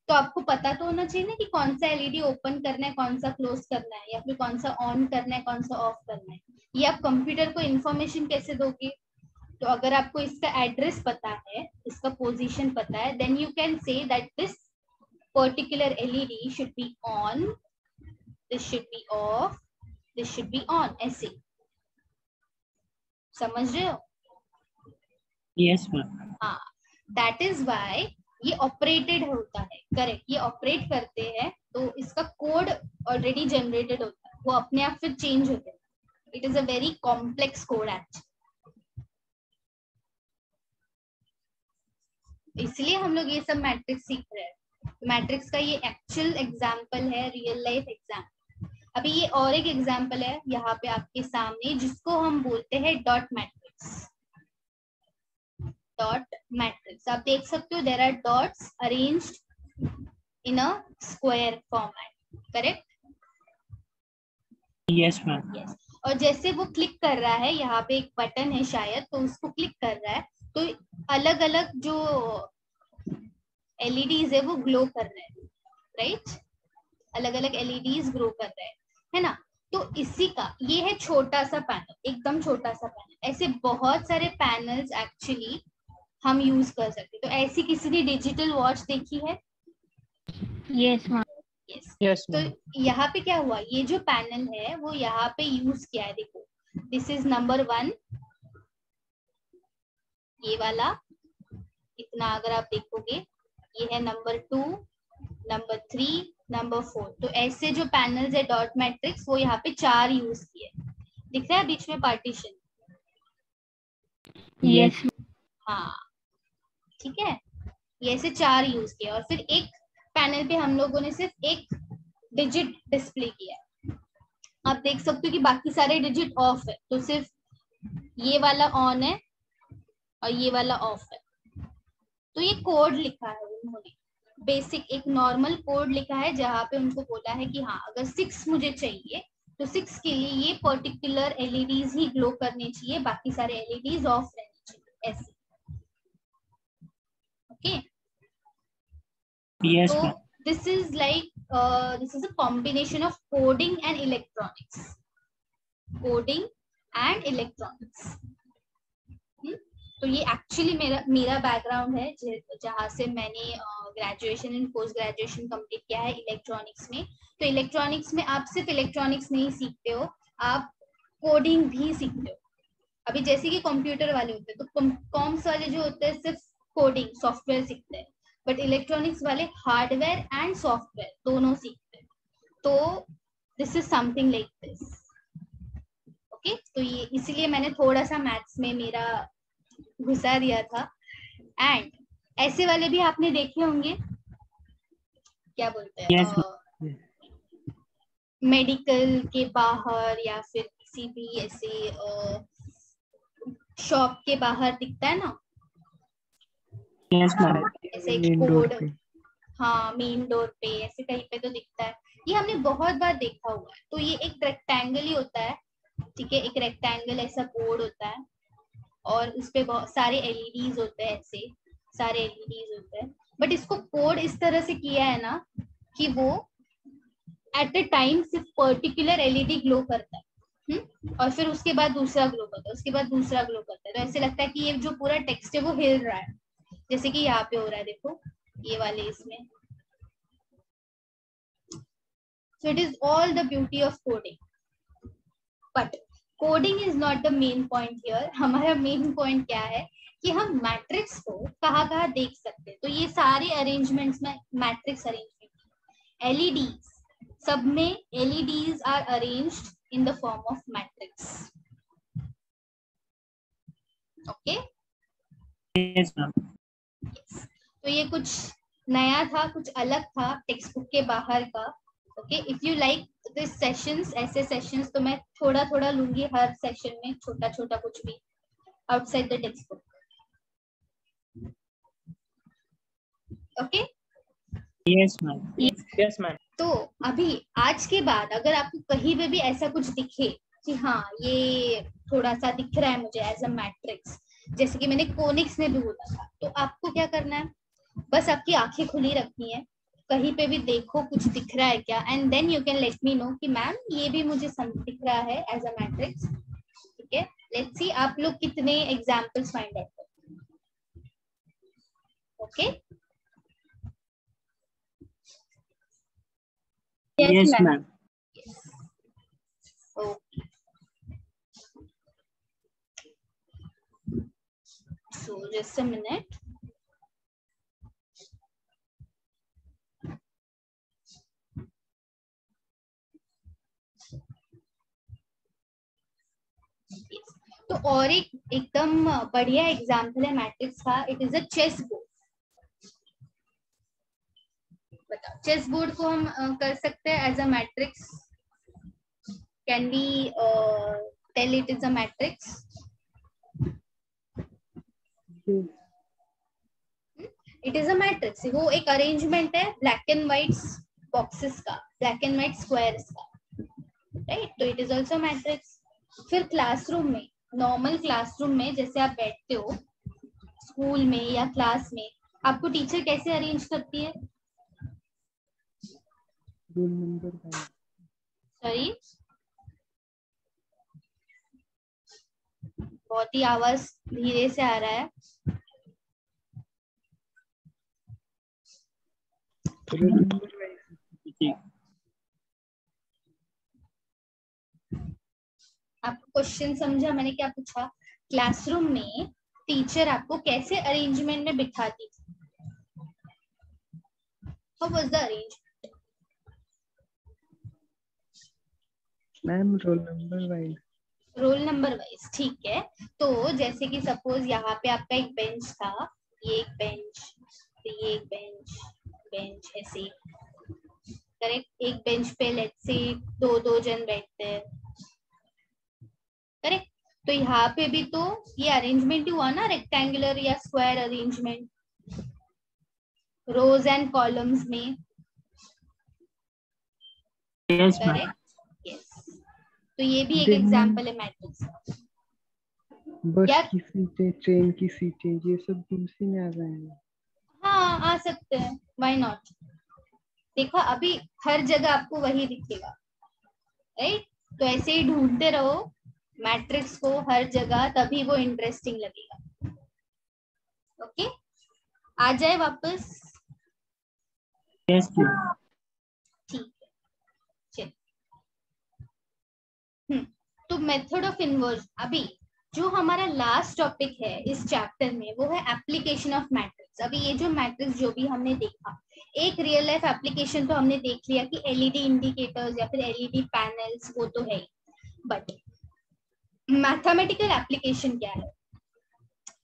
तो आपको पता तो होना चाहिए ना कि कौन सा एलईडी ओपन करना है, कौन सा क्लोज करना है, या फिर कौन सा ऑन करना है, कौन सा ऑफ करना है। ये आप कंप्यूटर को इन्फॉर्मेशन कैसे दोगे? तो अगर आपको इसका एड्रेस पता है, इसका पोजीशन पता है, then you can say that this particular LED should be on, this should be off, this should be on, ऐसे। समझ रहे हो? Yes ma'am. हाँ, दैट इज व्हाई ये ऑपरेटेड होता है, करेक्ट, ये ऑपरेट करते हैं तो इसका कोड ऑलरेडी जनरेटेड होता है, वो अपने आप फिर चेंज होते हैं। It is a very complex code actually, इसलिए हम लोग ये सब मैट्रिक्स सीख रहे हैं। मैट्रिक्स का ये एक्चुअल एग्जाम्पल है, रियल लाइफ एग्जाम्पल। अभी ये और एक एग्जाम्पल है यहाँ पे आपके सामने, जिसको हम बोलते हैं डॉट मैट्रिक्स। डॉट मैट्रिक्स आप देख सकते हो, there are dots arranged in a square format, correct? Yes ma'am. Yes, और जैसे वो क्लिक कर रहा है, यहाँ पे एक बटन है शायद, तो उसको क्लिक कर रहा है तो अलग अलग जो एलईडीज है वो ग्लो कर रहे हैं, राइट? अलग अलग एलईडीज ग्लो कर रहे हैं, है ना? तो इसी का ये है छोटा सा पैनल, एकदम छोटा सा पैनल। ऐसे बहुत सारे पैनल्स एक्चुअली हम यूज कर सकते। तो ऐसी किसी ने डिजिटल वॉच देखी है? Yes ma'am. यस, तो यहाँ पे क्या हुआ, ये जो पैनल है वो यहाँ पे यूज किया है, देखो दिस इज नंबर 1, ये वाला इतना अगर आप देखोगे, ये है नंबर 2, नंबर 3, नंबर 4। तो ऐसे जो पैनल्स है डॉट मैट्रिक्स, वो यहाँ पे 4 यूज किए। दिख रहा है बीच में पार्टीशन? यस। हाँ, ठीक है, ये ऐसे 4 यूज किया और फिर एक पैनल पे हम लोगों ने सिर्फ एक डिजिट डिस्प्ले किया। आप देख सकते हो कि बाकी सारे डिजिट ऑफ है, तो सिर्फ ये वाला ऑन है और ये वाला ऑफ है। तो ये कोड लिखा है उन्होंने, बेसिक एक नॉर्मल कोड लिखा है, जहाँ पे उनको बोला है कि हाँ अगर 6 मुझे चाहिए तो 6 के लिए ये पर्टिकुलर एलईडीज ही ग्लो करनी चाहिए, बाकी सारे एलईडीज ऑफ रहने चाहिए, ऐसे। Okay, yes so ma'am. this is like this is a combination of coding and electronics, coding and electronics। तो ये एक्चुअली मेरा बैकग्राउंड है, जहाँ से मैंने graduation and post graduation complete किया है इलेक्ट्रॉनिक्स में। तो इलेक्ट्रॉनिक्स में आप सिर्फ इलेक्ट्रॉनिक्स नहीं सीखते हो, आप कोडिंग भी सीखते हो। अभी जैसे कि कंप्यूटर वाले होते हैं तो कॉम्स वाले जो होते हैं सिर्फ कोडिंग सॉफ्टवेयर सीखते हैं, बट इलेक्ट्रॉनिक्स वाले हार्डवेयर एंड सॉफ्टवेयर दोनों सीखते हैं। तो this is something like this. Okay, तो ये इसीलिए मैंने थोड़ा सा मैथ्स में मेरा घुसा दिया था। एंड ऐसे वाले भी आपने देखे होंगे, क्या बोलते हैं, मेडिकल के बाहर या फिर किसी भी ऐसे शॉप के बाहर दिखता है ना, ऐसे एक बोर्ड, हाँ मेन डोर पे ऐसे कहीं पे तो दिखता है। ये हमने बहुत बार देखा हुआ है। तो ये एक रेक्टेंगल ही होता है, ठीक है, एक रेक्टेंगल ऐसा बोर्ड होता है और उस पे बहुत सारे एलईडीज होते हैं, ऐसे सारे एलईडीज होते हैं। बट इसको कोड इस तरह से किया है ना कि वो एट ए टाइम सिर्फ पर्टिकुलर एलईडी ग्लो करता है, और फिर उसके बाद दूसरा ग्लो करता है, उसके बाद दूसरा ग्लो करता है। तो ऐसे लगता है कि ये जो पूरा टेक्स्ट है वो हिल रहा है, जैसे कि यहाँ पे हो रहा है, देखो ये वाले इसमें। So it is all the beauty of coding, but coding is not the main point here. हमारा मेन पॉइंट क्या है कि हम मैट्रिक्स को कहाँ देख सकते हैं। तो ये सारे अरेंजमेंट्स में मैट्रिक्स अरेंजमेंट, एलईडीज, सब में LEDs are arranged in the form of matrix. Okay, yes ma'am. तो ये कुछ नया था, कुछ अलग था टेक्स्ट बुक के बाहर का। Okay, if you like this sessions, ऐसे सेशंस तो मैं थोड़ा थोड़ा लूंगी हर सेशन में, छोटा छोटा कुछ भी outside the text book. Okay, yes ma'am, yes ma'am. तो अभी आज के बाद अगर आपको कहीं पे भी ऐसा कुछ दिखे कि हाँ ये थोड़ा सा दिख रहा है मुझे एज अ मैट्रिक्स, जैसे कि मैंने कोनिक्स में भी बोला था, तो आपको क्या करना है, बस आपकी आंखें खुली रखनी है, कहीं पे भी देखो कुछ दिख रहा है क्या, and then you can let me know कि मैम ये भी मुझे दिख रहा है एज अ मैट्रिक्स। ठीक है, लेट्स सी आप लोग कितने एग्जांपल्स फाइंड आउट करते हैं। Okay, yes ma'am. Okay, so just a minute. तो और एक एकदम बढ़िया एग्जाम्पल है मैट्रिक्स का, it is a chess board. बताओ, चेस बोर्ड को हम कर सकते हैं as a matrix. Can we tell it is a matrix? It is a matrix. वो एक अरेंजमेंट है ब्लैक एंड व्हाइट बॉक्सेस का, ब्लैक एंड व्हाइट स्क्वायर्स का, राइट? तो इट इज ऑल्सो मैट्रिक्स। फिर क्लासरूम में, नॉर्मल क्लासरूम में जैसे आप बैठते हो स्कूल में या क्लास में, आपको टीचर कैसे अरेंज करती है? Roll number wise. सॉरी, बहुत ही आवाज धीरे से आ रहा है। Roll number wise. आपको क्वेश्चन समझा मैंने क्या पूछा? क्लासरूम में टीचर आपको कैसे अरेंजमेंट में बिठाती थी? How was the arrangement? Ma'am roll number wise. Roll number wise, ठीक है। तो जैसे कि सपोज यहाँ पे आपका एक बेंच था, ये एक बेंच, तो ये एक बेंच, बेंच ऐसे, करेक्ट? एक बेंच पे लेट्स से दो जन बैठते हैं, करेक्ट? तो यहाँ पे भी तो ये अरेंजमेंट हुआ ना, रेक्टेंगुलर या square arrangement, rows and columns में, करेक्ट? यस, तो ये भी एक एग्जांपल है मैट्रिक्स का। बस की सीटें, ट्रेन की सीटें, ये सब दूसरी में आ जाएंगे। हाँ, आ सकते हैं, व्हाई नॉट। देखो अभी हर जगह आपको वही दिखेगा, राइट? तो ऐसे ही ढूंढते रहो मैट्रिक्स को हर जगह, तभी वो इंटरेस्टिंग लगेगा। ओके, आ जाए वापस? यस ठीक है, चलिए। तो मेथड ऑफ इन्वर्जन, अभी जो हमारा लास्ट टॉपिक है इस चैप्टर में वो है एप्लीकेशन ऑफ मैट्रिक्स। मैट्रिक्स। अभी ये जो मैट्रिक्स जो भी हमने देखा, एक रियल लाइफ एप्लीकेशन तो हमने देख लिया कि एलईडी इंडिकेटर्स या फिर एलईडी पैनल्स, वो तो है, बट मैथमेटिकल एप्लीकेशन क्या है?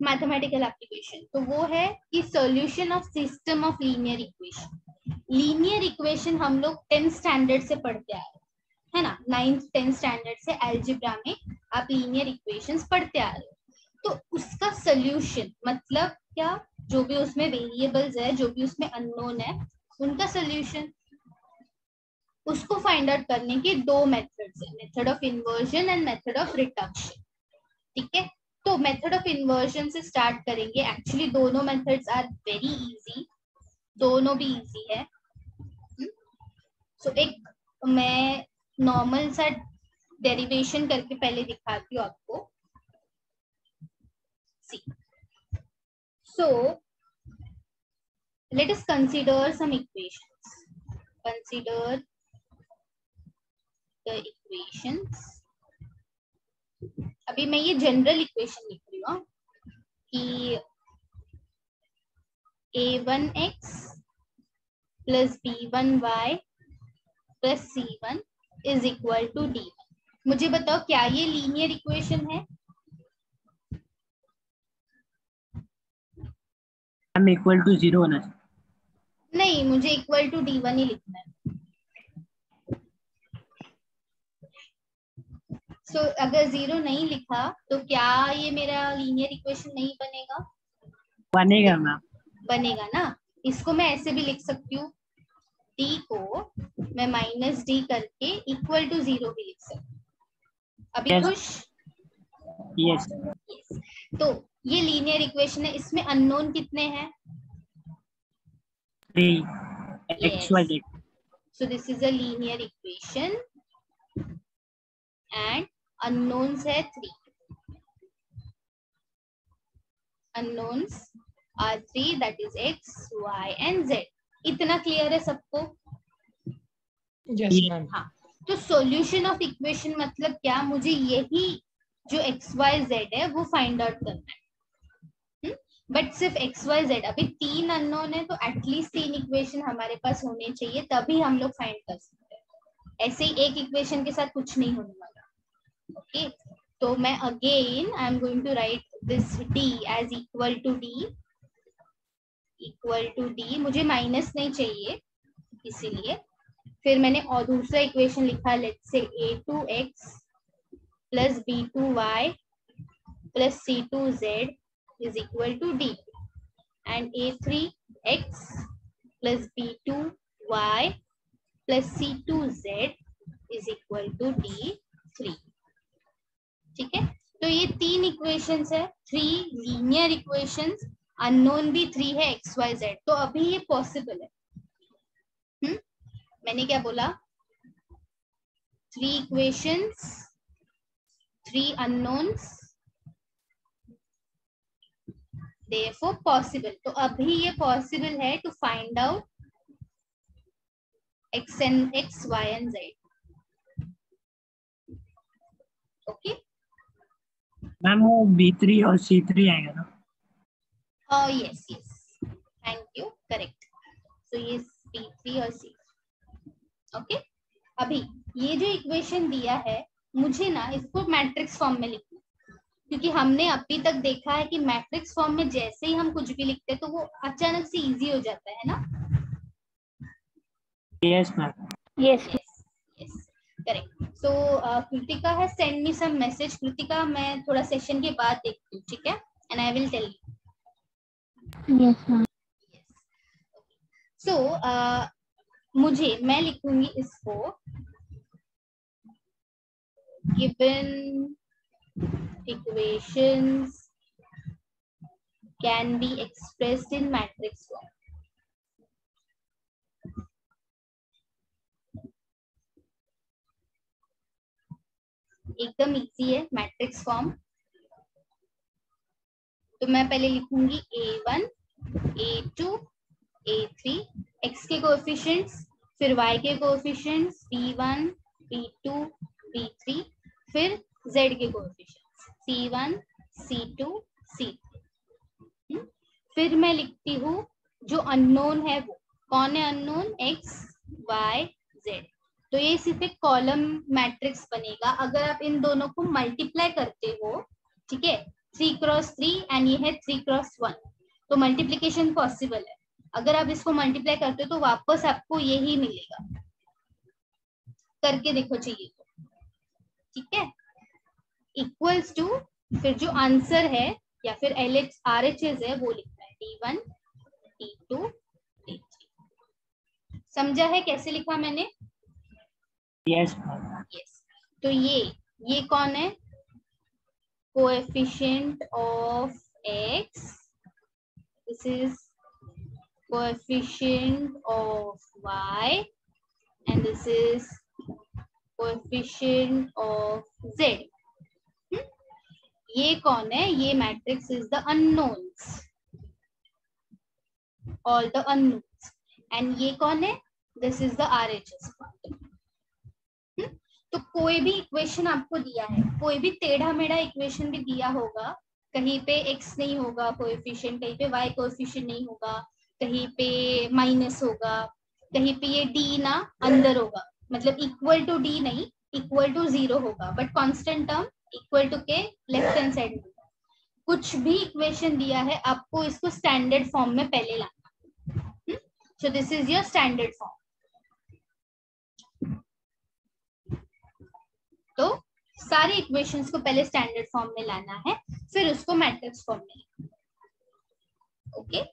मैथमेटिकल एप्लीकेशन तो वो है कि solution of system of linear equation. Linear equation हम लोग 10th स्टैंडर्ड से पढ़ते आए है ना, 9th 10th स्टैंडर्ड से अलजेब्रा में आप लीनियर इक्वेशंस पढ़ते आ रहे हो। तो उसका सॉल्यूशन मतलब क्या? जो भी उसमें वेरिएबल्स है, जो भी उसमें अननोन है, उनका सॉल्यूशन, उसको फाइंड आउट करने के दो मेथड्स है, method of inversion and method of reduction. ठीक है, तो मेथड ऑफ इन्वर्जन से स्टार्ट करेंगे। एक्चुअली दोनों मेथड्स आर वेरी इजी, दोनों भी इजी है। सो एक मैं नॉर्मल सा डेरिवेशन करके पहले दिखाती हूँ आपको। See, so let us consider some equations. Consider the equations. अभी मैं ये जनरल इक्वेशन लिख रही हूँ कि a1x plus b1y plus c1 is equal to d1। मुझे बताओ क्या ये लीनियर इक्वेशन है? हम इक्वल टू 0 होना चाहिए। नहीं, मुझे इक्वल टू d1 ही लिखना है। सो अगर 0 नहीं लिखा तो क्या ये मेरा लीनियर इक्वेशन नहीं बनेगा? बनेगा मैम, बनेगा ना। इसको मैं ऐसे भी लिख सकती हूँ, d को मैं माइनस d करके इक्वल टू 0 भी लिख सकती हूँ। अभी Yes. खुश? यस। तो ये लीनियर इक्वेशन है, इसमें अननोन कितने हैं? 3 Yes. xyz। So this is a linear equation and unknowns है 3. Unknowns are 3, that is x, y and z. इतना क्लियर है सबको? Yes ma'am. हाँ, तो सॉल्यूशन ऑफ इक्वेशन मतलब क्या? मुझे यही जो एक्स वाई जेड है वो फाइंड आउट करना है। बट सिर्फ एक्स वाई जेड, अभी 3 अननोन है तो एटलीस्ट 3 इक्वेशन हमारे पास होने चाहिए, तभी हम लोग फाइंड कर सकते हैं। ऐसे ही एक इक्वेशन के साथ कुछ नहीं होने वाला। ओके, तो मैं again I am going to write this d as equal to d, equal to d। मुझे माइनस नहीं चाहिए इसीलिए। फिर मैंने और दूसरा इक्वेशन लिखा, let's say a2x plus b2y plus c2z is equal to d, and a3x plus b2y plus c2z is equal to d3। ठीक है, तो ये 3 इक्वेशंस है, 3 लीनियर इक्वेशंस, अननोन भी 3 है एक्स वाई जेड। तो अभी ये पॉसिबल है। मैंने क्या बोला? 3 इक्वेशंस, 3 unknowns, therefore possible। तो अभी ये पॉसिबल है to find out x and x, y and z। Okay ma'am वो B3 और C3 आएगा ना? Yes yes, thank you, correct. So ये B3 और C। ओके, अभी ये जो इक्वेशन दिया है, मुझे ना इसको मैट्रिक्स फॉर्म में लिखना, क्योंकि हमने अभी तक देखा है कि मैट्रिक्स फॉर्म में जैसे ही हम कुछ भी लिखते हैं तो वो अचानक से इजी हो जाता है ना। Yes ma'am. Yes yes, correct. So Kritika है send me some message. Kritika, मैं थोड़ा सेशन के बाद देखती हूँ, ठीक है, and I will tell you. Yes ma'am. So मैं लिखूंगी इसको, given equations can be expressed in matrix form। एकदम इजी है मैट्रिक्स फॉर्म। तो मैं पहले लिखूंगी a1, a2, a3, x के कोएफिशिएंट्स, फिर y के कोएफिशिएंट्स b1, b2, b3, फिर z के कोएफिशिएंट्स c1, c2, c3। फिर मैं लिखती हूँ जो अननोन है वो कौन है, अननोन x y z। तो ये सिर्फ एक कॉलम मैट्रिक्स बनेगा अगर आप इन दोनों को मल्टीप्लाई करते हो, ठीक है, 3 क्रॉस 3 एंड ये है 3 क्रॉस 1, तो मल्टीप्लीकेशन पॉसिबल है। अगर आप इसको मल्टीप्लाई करते हो तो वापस आपको यही मिलेगा, करके देखो चाहिए तो, ठीक है, इक्वल्स टू फिर जो आंसर है या फिर LH RHS है वो लिखना है D1 D2 D3। समझा है कैसे लिखा मैंने? Yes yes. तो ये कौन है, coefficient of x, this is coefficient of y and this is coefficient of z। ये कौन है, ये matrix is the unknowns, all the unknowns, and ये कौन है, this is the RHS part. तो कोई भी इक्वेशन आपको दिया है, कोई भी टेढ़ा मेढ़ा इक्वेशन भी दिया होगा, कहीं पे x नहीं होगा कोएफिशिएंट, कहीं पे y कोएफिशिएंट नहीं होगा, कहीं पे माइनस होगा, कहीं पे ये d ना अंदर होगा, मतलब इक्वल टू d नहीं, इक्वल टू 0 होगा, but constant term equal to के लेफ्ट हैंड साइड में। कुछ भी इक्वेशन दिया है आपको इसको स्टैंडर्ड फॉर्म में पहले लाना। सो this is your standard form. तो सारे इक्वेशंस को पहले स्टैंडर्ड फॉर्म में लाना है, फिर उसको मैट्रिक्स फॉर्म में लाना। ओके,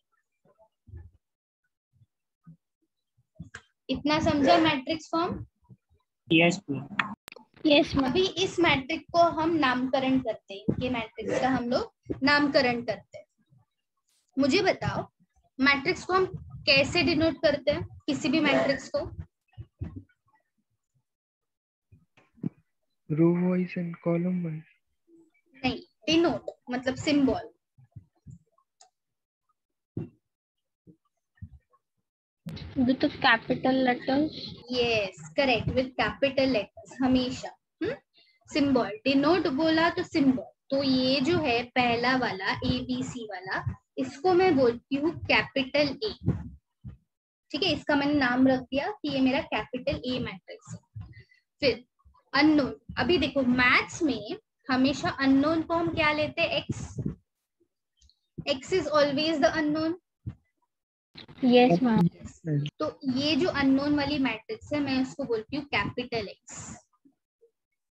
इतना समझा matrix form? Yes yes ma'am. अभी इस मैट्रिक्स को हम नामकरण करते हैं, ये मैट्रिक्स का हम लोग नामकरण करते हैं। मुझे बताओ मैट्रिक्स को हम कैसे डिनोट करते हैं, किसी भी मैट्रिक्स को? Row wise and column wise? नहीं, डिनोट मतलब symbol. With capital letters. Yes correct, with capital letters हमेशा। सिंबल डिनोट बोला तो सिंबल, तो ये जो है पहला वाला ABC वाला, इसको मैं बोलती हूँ कैपिटल A। ठीक है, इसका मैंने नाम रख दिया कि ये मेरा कैपिटल A मैट्रिक्स है। फिर अननोन, अभी देखो मैथ्स में हमेशा अननोन को हम क्या लेते हैं, x is always the unknown. Yes ma'am. तो ये जो अननोन वाली मैट्रिक्स है मैं उसको बोलती हूँ कैपिटल X।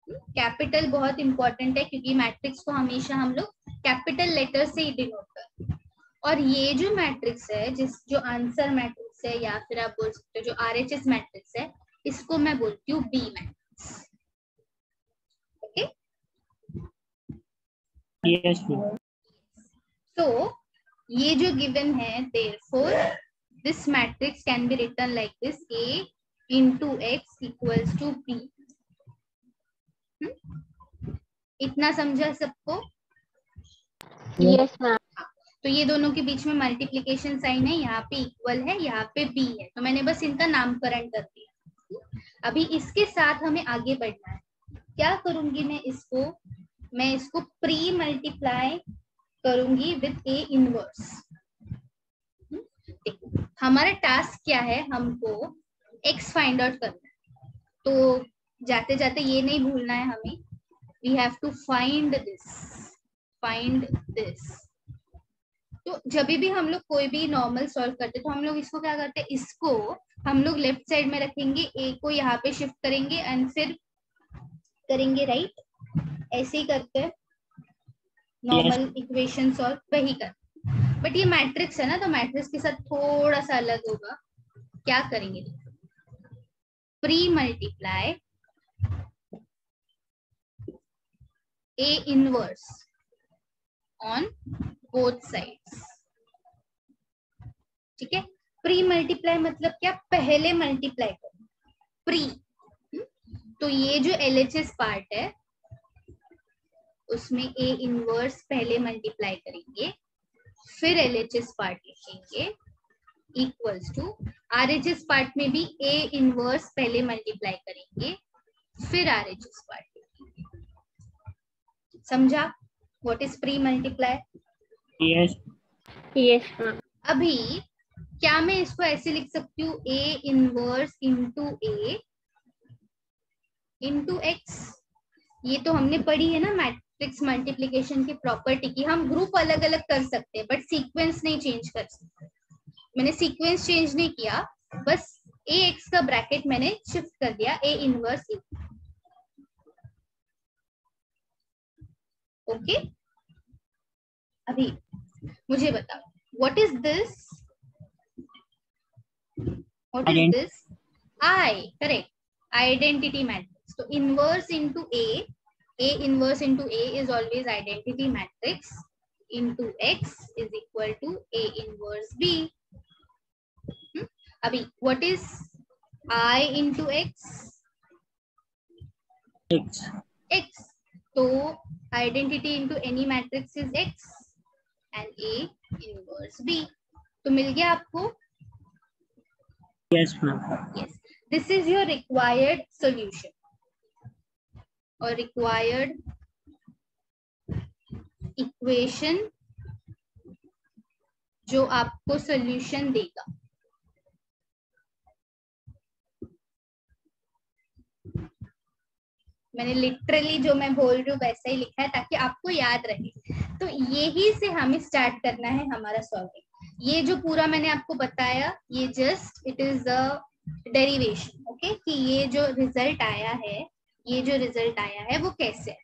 कैपिटल बहुत इंपॉर्टेंट है क्योंकि मैट्रिक्स को हमेशा हम लोग कैपिटल लेटर से ही डिनोट करते हैं। और ये जो मैट्रिक्स है, जो आंसर मैट्रिक्स है या फिर आप बोल सकते हो जो RHS मैट्रिक्स है, इसको मैं बोलती हूँ B मैट्रिक्स। ओके, यस तो ये जो गिवन है, therefore this matrix can be written like this: A into X equals to B। इतना समझा सबको? Yes ma'am. तो ये दोनों के बीच में मल्टीप्लिकेशन साइन है, यहाँ पे इक्वल है, यहाँ पे B है, तो मैंने बस इनका नामकरण कर दिया। अभी इसके साथ हमें आगे बढ़ना है। क्या करूंगी मैं इसको प्री मल्टीप्लाई करूंगी विद A इनवर्स। हमारा टास्क क्या है, हमको x फाइंड आउट करना है, तो जाते जाते ये नहीं भूलना है हमें, we have to find this. तो जब भी हम लोग कोई भी नॉर्मल सॉल्व करते तो हम लोग इसको क्या करते हैं, इसको हम लोग लेफ्ट साइड में रखेंगे, a को यहाँ पे शिफ्ट करेंगे एंड फिर करेंगे राइट, ऐसे ही करते हैं नॉर्मल इक्वेशन सॉल्व, वही करते। बट ये मैट्रिक्स है ना, तो मैट्रिक्स के साथ थोड़ा सा अलग होगा। क्या करेंगे, pre multiply A inverse on both sides. ठीक है, प्री मल्टीप्लाई मतलब क्या, पहले मल्टीप्लाई करो, प्री। तो ये जो LHS पार्ट है उसमें A इनवर्स पहले मल्टीप्लाई करेंगे, फिर LHS पार्ट लिखेंगे इक्वल्स टू, RHS पार्ट में भी A इनवर्स पहले मल्टीप्लाई करेंगे, फिर RHS पार्ट लिखेंगे। समझा what is pre multiply? Yes yes ma'am. अभी क्या मैं इसको ऐसे लिख सकती हूँ, A inverse into A into x? ये तो हमने पढ़ी है ना मैट्रिक्स मल्टीप्लिकेशन की प्रॉपर्टी की, हम ग्रुप अलग अलग कर सकते हैं बट सीक्वेंस नहीं चेंज कर सकते। मैंने सीक्वेंस चेंज नहीं किया, बस ए एक्स का ब्रैकेट मैंने शिफ्ट कर दिया ए इनवर्स ए। ओके, अभी मुझे बताओ what is this, what is this? I, correct, identity matrix. तो inverse into A inverse into A is always identity matrix into X is equal to A inverse B. अभी what is I into X? X. X. तो identity into any matrix is X and A inverse B. तो मिल गया आपको? Yes ma'am. Yes. This is your required solution or required equation जो आपको solution देगा। मैंने literally जो मैं बोल रही हूँ वैसा ही लिखा है ताकि आपको याद रहे। तो यही से हमें स्टार्ट करना है हमारा सॉल्विंग। ये जो पूरा मैंने आपको बताया ये just it is a derivation, okay, कि ये जो रिजल्ट आया है, ये जो रिजल्ट आया है वो कैसे है।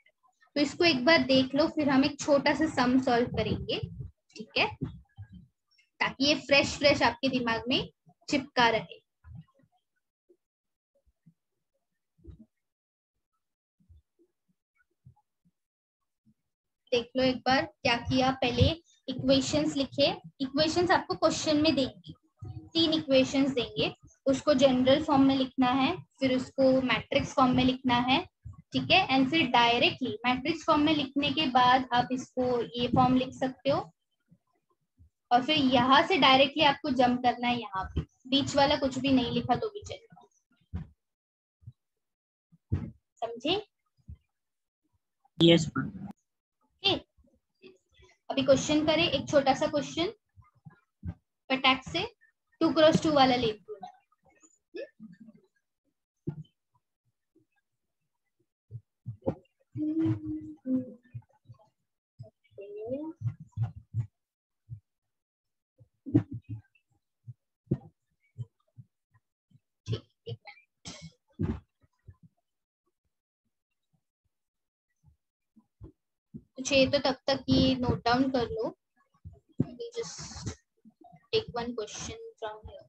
तो इसको एक बार देख लो, फिर हम एक छोटा सा सम सॉल्व करेंगे, ठीक है, ताकि ये फ्रेश फ्रेश आपके दिमाग में चिपका रहे। देख लो एक बार क्या किया। पहले इक्वेशंस लिखे, इक्वेशंस आपको क्वेश्चन में देंगे, 3 इक्वेशंस देंगे, उसको जनरल फॉर्म में लिखना है, फिर उसको मैट्रिक्स फॉर्म में लिखना है, ठीक है, एंड फिर डायरेक्टली मैट्रिक्स फॉर्म में लिखने के बाद आप इसको ये फॉर्म लिख सकते हो और फिर यहाँ से डायरेक्टली आपको जंप करना है यहाँ पे, बीच वाला कुछ भी नहीं लिखा तो भी चलेगा, समझे? Yes ma'am. अभी क्वेश्चन करें, एक छोटा सा क्वेश्चन फटाक से 2 क्रॉस 2 वाला ले लूं। चाहिए तो तब तक ये नोट डाउन कर लो। Just take one question from here.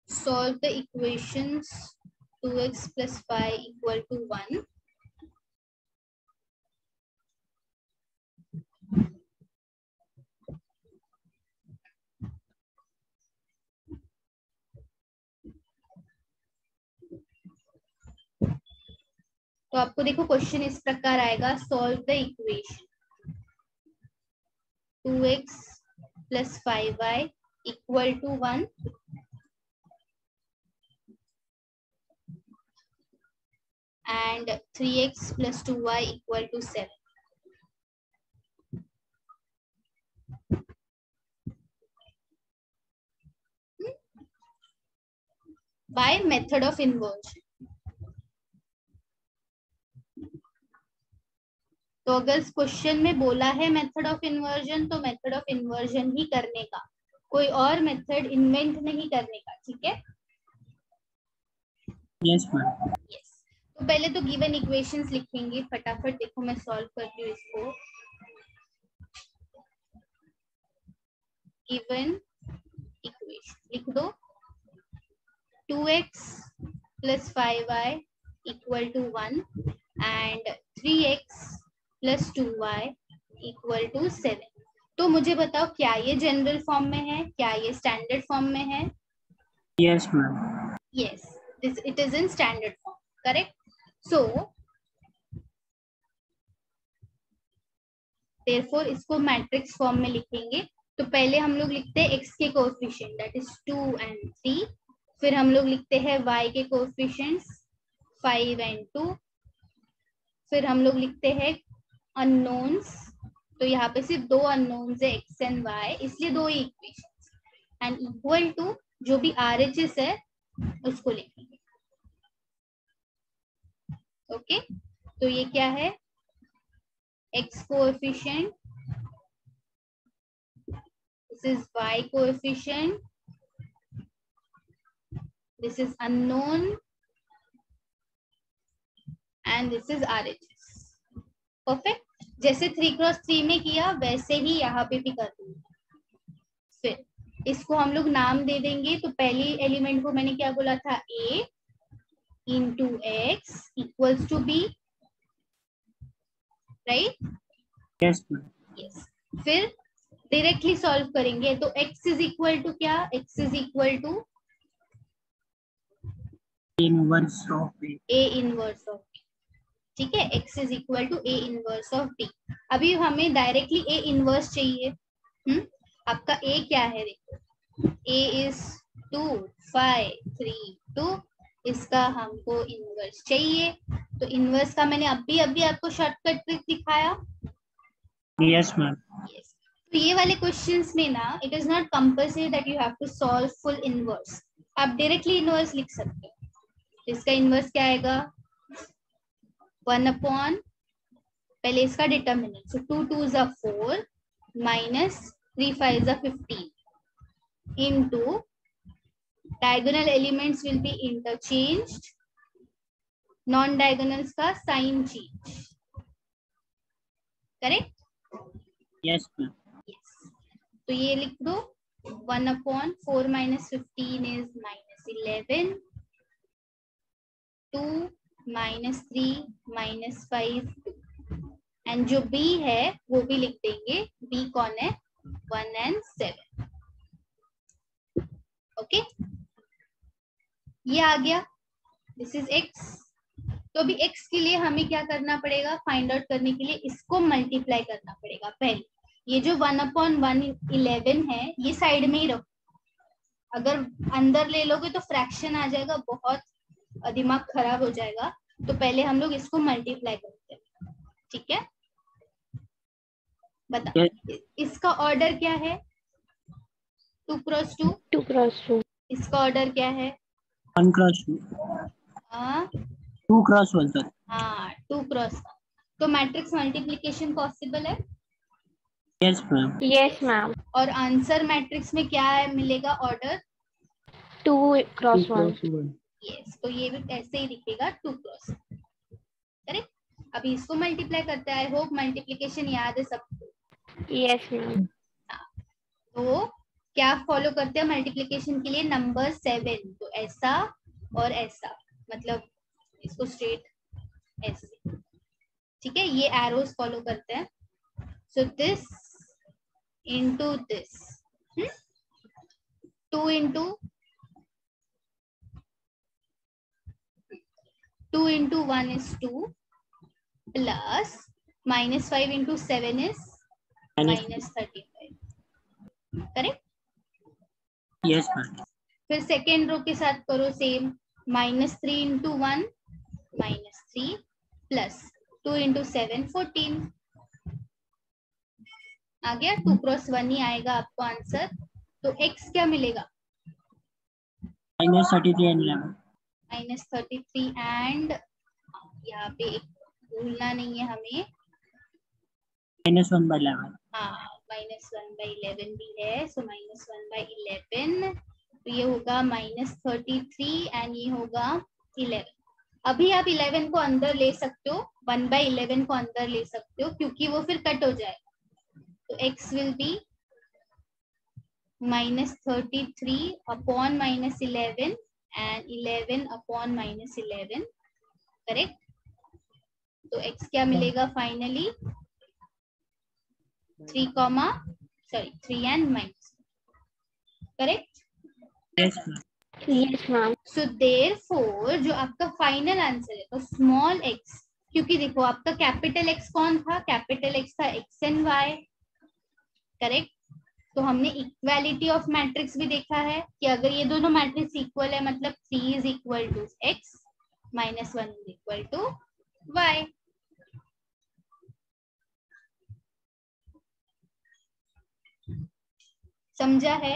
Solve the equations 2x plus 5 equal to 1. तो आपको देखो क्वेश्चन इस प्रकार आएगा, solve the equation 2x plus 5y equal to 1 and 3x plus 2y equal to 7. By method of inversion. तो अगर question में बोला है मेथड ऑफ इन्वर्जन तो मेथड ऑफ इन्वर्जन ही करने का, कोई और मेथड इन्वेंट नहीं करने का, ठीक है? Yes ma'am. Yes. तो पहले तो गिवन इक्वेशंस लिखेंगे फटाफट। देखो मैं सॉल्व करती हूँ इसको। गिवन इक्वेशन लिख दो, 2x plus 5y equal to 1 and 3x plus 2y equal to 7. तो मुझे बताओ क्या ये जनरल फॉर्म में है, क्या ये स्टैंडर्ड फॉर्म में है? Yes ma'am. Yes, it is in standard form, correct? So therefore इसको मैट्रिक्स फॉर्म में लिखेंगे तो पहले हम लोग लिखते हैं x के कोएफिशिएंट दैट इज 2 and 3, फिर हम लोग लिखते हैं y के कोएफिशिएंट्स 5 and 2, फिर हम लोग लिखते हैं अननोन्स, तो यहाँ पे सिर्फ दो अननोन्स है x and y, इसलिए दो ही इक्वेशंस, एंड इक्वल टू जो भी RHS है उसको लिखेंगे। ओके, तो ये क्या है, x coefficient, this is y coefficient, this is unknown and this is RHS। Perfect, जैसे 3x3 में किया वैसे ही यहाँ पे भी कर दूंगी। फिर इसको हम लोग नाम दे देंगे, तो पहली एलिमेंट को मैंने क्या बोला था, a into x equals to b, right? Yes yes. फिर डायरेक्टली सॉल्व करेंगे, तो x इज इक्वल टू क्या, x is equal to inverse of a inverse of b, ठीक है, x is equal to a inverse of b। अभी हमें directly a inverse चाहिए। आपका a क्या है, देखो a इज 2 5 3 2, इसका हमको इनवर्स चाहिए, तो इनवर्स का मैंने अभी आपको शॉर्टकट ट्रिक दिखाया। Yes ma'am. यस, तो ये वाले क्वेश्चंस में ना it is not compulsory that you have to solve full inverse, आप डायरेक्टली इनवर्स लिख सकते हो। इसका इनवर्स क्या आएगा, 1 अपॉन, पहले इसका determinant, so 2 2s are 4 minus 3 5s are 15 into diagonal elements will be interchanged, non diagonals का sign change, correct? Yes ma'am. Yes, तो ये लिख दो, 1 upon 4 minus 15 is -11, 2 minus 3 minus 5 2, and जो b है वो भी लिख देंगे, b कौन है, 1 and 7। ओके, ये आ गया, दिस इज x। तो अभी x के लिए हमें क्या करना पड़ेगा, फाइंड आउट करने के लिए इसको मल्टीप्लाई करना पड़ेगा। पहले ये जो 1/111 है ये साइड में ही रखो, अगर अंदर ले लोगे तो फ्रैक्शन आ जाएगा, बहुत दिमाग खराब हो जाएगा, तो पहले हम लोग इसको मल्टीप्लाई करते हैं, ठीक है? बता, इसका ऑर्डर क्या है, 2 क्रॉस 2, 2 क्रॉस 2, इसका ऑर्डर क्या है, 1 क्रॉस 2, 2 क्रॉस 1 सर। हाँ 2 क्रॉस 1, तो मैट्रिक्स मल्टीप्लिकेशन पॉसिबल है। Yes ma'am. Yes ma'am. और आंसर मैट्रिक्स में क्या है, मिलेगा ऑर्डर 2 क्रॉस 1। यस, तो ये भी ऐसे ही दिखेगा 2 क्रॉस 1, करेक्ट? अभी इसको मल्टीप्लाई करते हैं, आई होप मल्टीप्लिकेशन याद है सबको। Yes ma'am. तो क्या फॉलो करते हैं मल्टीप्लिकेशन के लिए, नंबर 7, तो ऐसा और ऐसा, मतलब इसको स्ट्रेट ऐसे, ठीक है, ये एरोस फॉलो करते हैं। So this into this, 2 into 1 is 2 plus -5 into 7 is -35, correct? Yes ma'am. फिर सेकेंड रो के साथ करो सेम, -3 into 1 -3 plus 2 into 7 14, आ गया, 2 क्रॉस 1 ही आएगा आपको आंसर। तो x क्या मिलेगा, -33 and 11। -33 एंड यहाँ पे एक भूलना नहीं है हमें, -1/11। हाँ -1/11 भी है, सो -1/11, तो ये होगा -33 एंड ये होगा 11। अभी आप 11 को अंदर ले सकते हो, 1/11 को अंदर ले सकते हो, क्योंकि वो फिर कट हो जाएगा, तो x will be -33 upon -11 and 11 upon -11, correct? तो x क्या मिलेगा finally, 3 and minus, correct? Yes ma'am. So therefore जो आपका फाइनल आंसर है, तो स्मॉल x, क्योंकि देखो आपका कैपिटल X कौन था, कैपिटल X था x and y, करेक्ट? तो हमने इक्वालिटी ऑफ मैट्रिक्स भी देखा है कि अगर ये दोनों मैट्रिक्स इक्वल है मतलब 3 is equal to x minus 1 is equal to y। समझा है?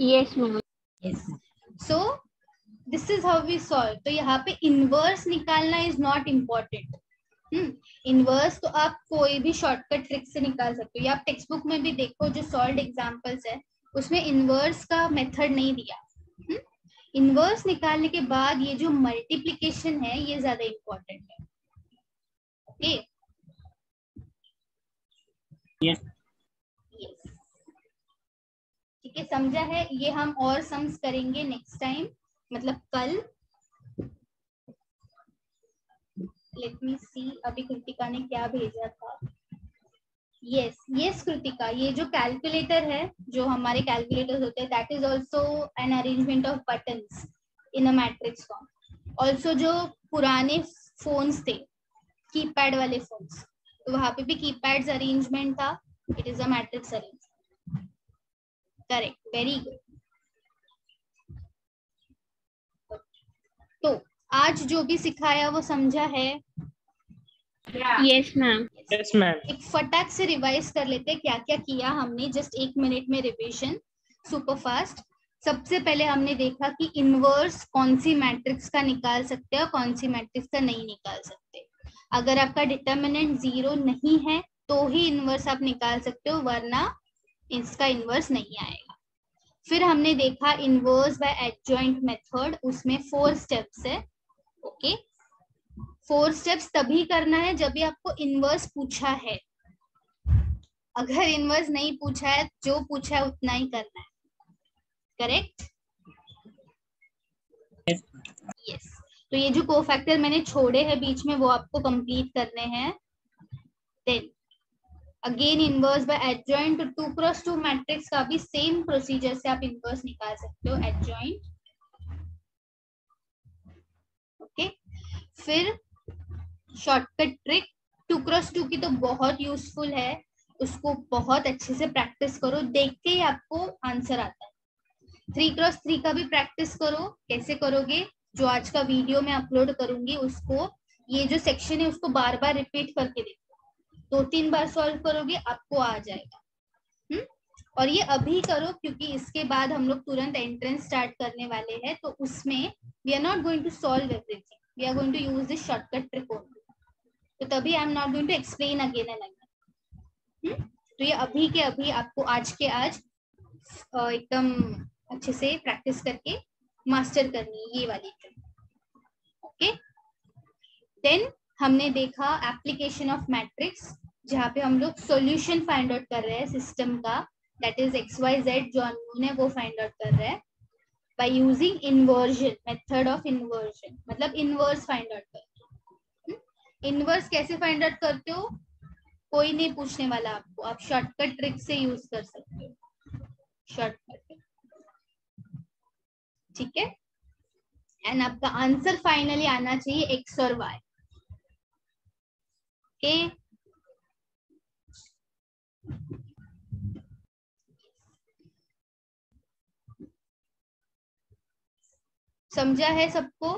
Yes ma'am. Yes. So this is how we solve. तो यहाँ पे इनवर्स निकालना इज नॉट इम्पोर्टेंट। इनवर्स तो आप कोई भी शॉर्टकट ट्रिक से निकाल सकते हो, या आप टेक्स्ट बुक में भी देखो जो सॉल्व एग्जांपल्स है उसमें इनवर्स का मेथड नहीं दिया। इनवर्स निकालने के बाद ये जो मल्टीप्लिकेशन है ये ज्यादा इम्पोर्टेंट है। ओके यस यस, ठीक है, समझा है? ये हम और सम्स करेंगे नेक्स्ट टाइम, मतलब कल। लेट मी सी, अभी कृतिका ने क्या भेजा था। यस यस कृतिका, ये जो कैलकुलेटर है, जो हमारे कैलकुलेटर्स होते हैं, that is also an arrangement of buttons in a matrix form. Also जो पुराने फोन्स थे, कीपैड वाले फोन्स, तो वहां पे भी कीपैड्स अरेंजमेंट था। It is a matrix arrangement. Correct, very good. तो आज जो भी सिखाया वो समझा है? Yes ma'am. Yes ma'am. एक फटाक से रिवाइज कर लेते हैं क्या क्या किया हमने, जस्ट 1 मिनट में रिवीजन, सुपर फास्ट। सबसे पहले हमने देखा कि इनवर्स कौन सी मैट्रिक्स का निकाल सकते हैं और कौन सी मैट्रिक्स का नहीं निकाल सकते। अगर आपका डिटर्मिनेंट 0 नहीं है तो ही इनवर्स आप निकाल सकते हो, वरना इसका इनवर्स नहीं आएगा। फिर हमने देखा इनवर्स बाय एडजॉइंट मेथड, उसमें 4 स्टेप्स है। ओके, 4 स्टेप्स तभी करना है जब भी आपको इनवर्स पूछा है। अगर इनवर्स नहीं पूछा है, जो पूछा है उतना ही करना है। करेक्ट? यस। तो ये जो कोफैक्टर मैंने छोड़े हैं बीच में वो आपको कंप्लीट करने हैं। Then again inverse by adjoint, 2x2 matrix का भी सेम प्रोसीजर से आप इनवर्स निकाल सकते हो, एडजॉइंट। ओके, फिर शॉर्टकट ट्रिक 2x2 की तो बहुत यूजफुल है, उसको बहुत अच्छे से प्रैक्टिस करो, देख के ही आपको आंसर आता है। 3x3 का भी प्रैक्टिस करो। कैसे करोगे? जो आज का वीडियो मैं अपलोड करूंगी उसको, ये जो सेक्शन है उसको बार बार रिपीट करके देखो, 2-3 बार सॉल्व करोगे आपको आ जाएगा। और ये अभी करो क्योंकि इसके बाद हम लोग तुरंत एंट्रेंस स्टार्ट करने वाले हैं, तो उसमें we are not going to solve everything, we are going to use this shortcut trick only. तो तभी I am not going to explain again and again. तो ये अभी के अभी आपको आज के आज एकदम अच्छे से प्रैक्टिस करके मास्टर करनी है ये वाली ट्रिक। ओके, देन हमने देखा एप्लीकेशन ऑफ मैट्रिक्स, जहाँ पे हम लोग सॉल्यूशन फाइंड आउट कर रहे हैं सिस्टम का, दैट इज XYZ जो अननोन है वो फाइंड आउट कर रहे हैं by using inversion, method of inversion, मतलब इनवर्स फाइंड आउट करके। इनवर्स कैसे फाइंड आउट करते हो कोई नहीं पूछने वाला आपको, आप शॉर्टकट ट्रिक से यूज कर सकते हो, शॉर्टकट। ठीक है, एंड आपका आंसर फाइनली आना चाहिए X और Y। ओके, समझा है सबको?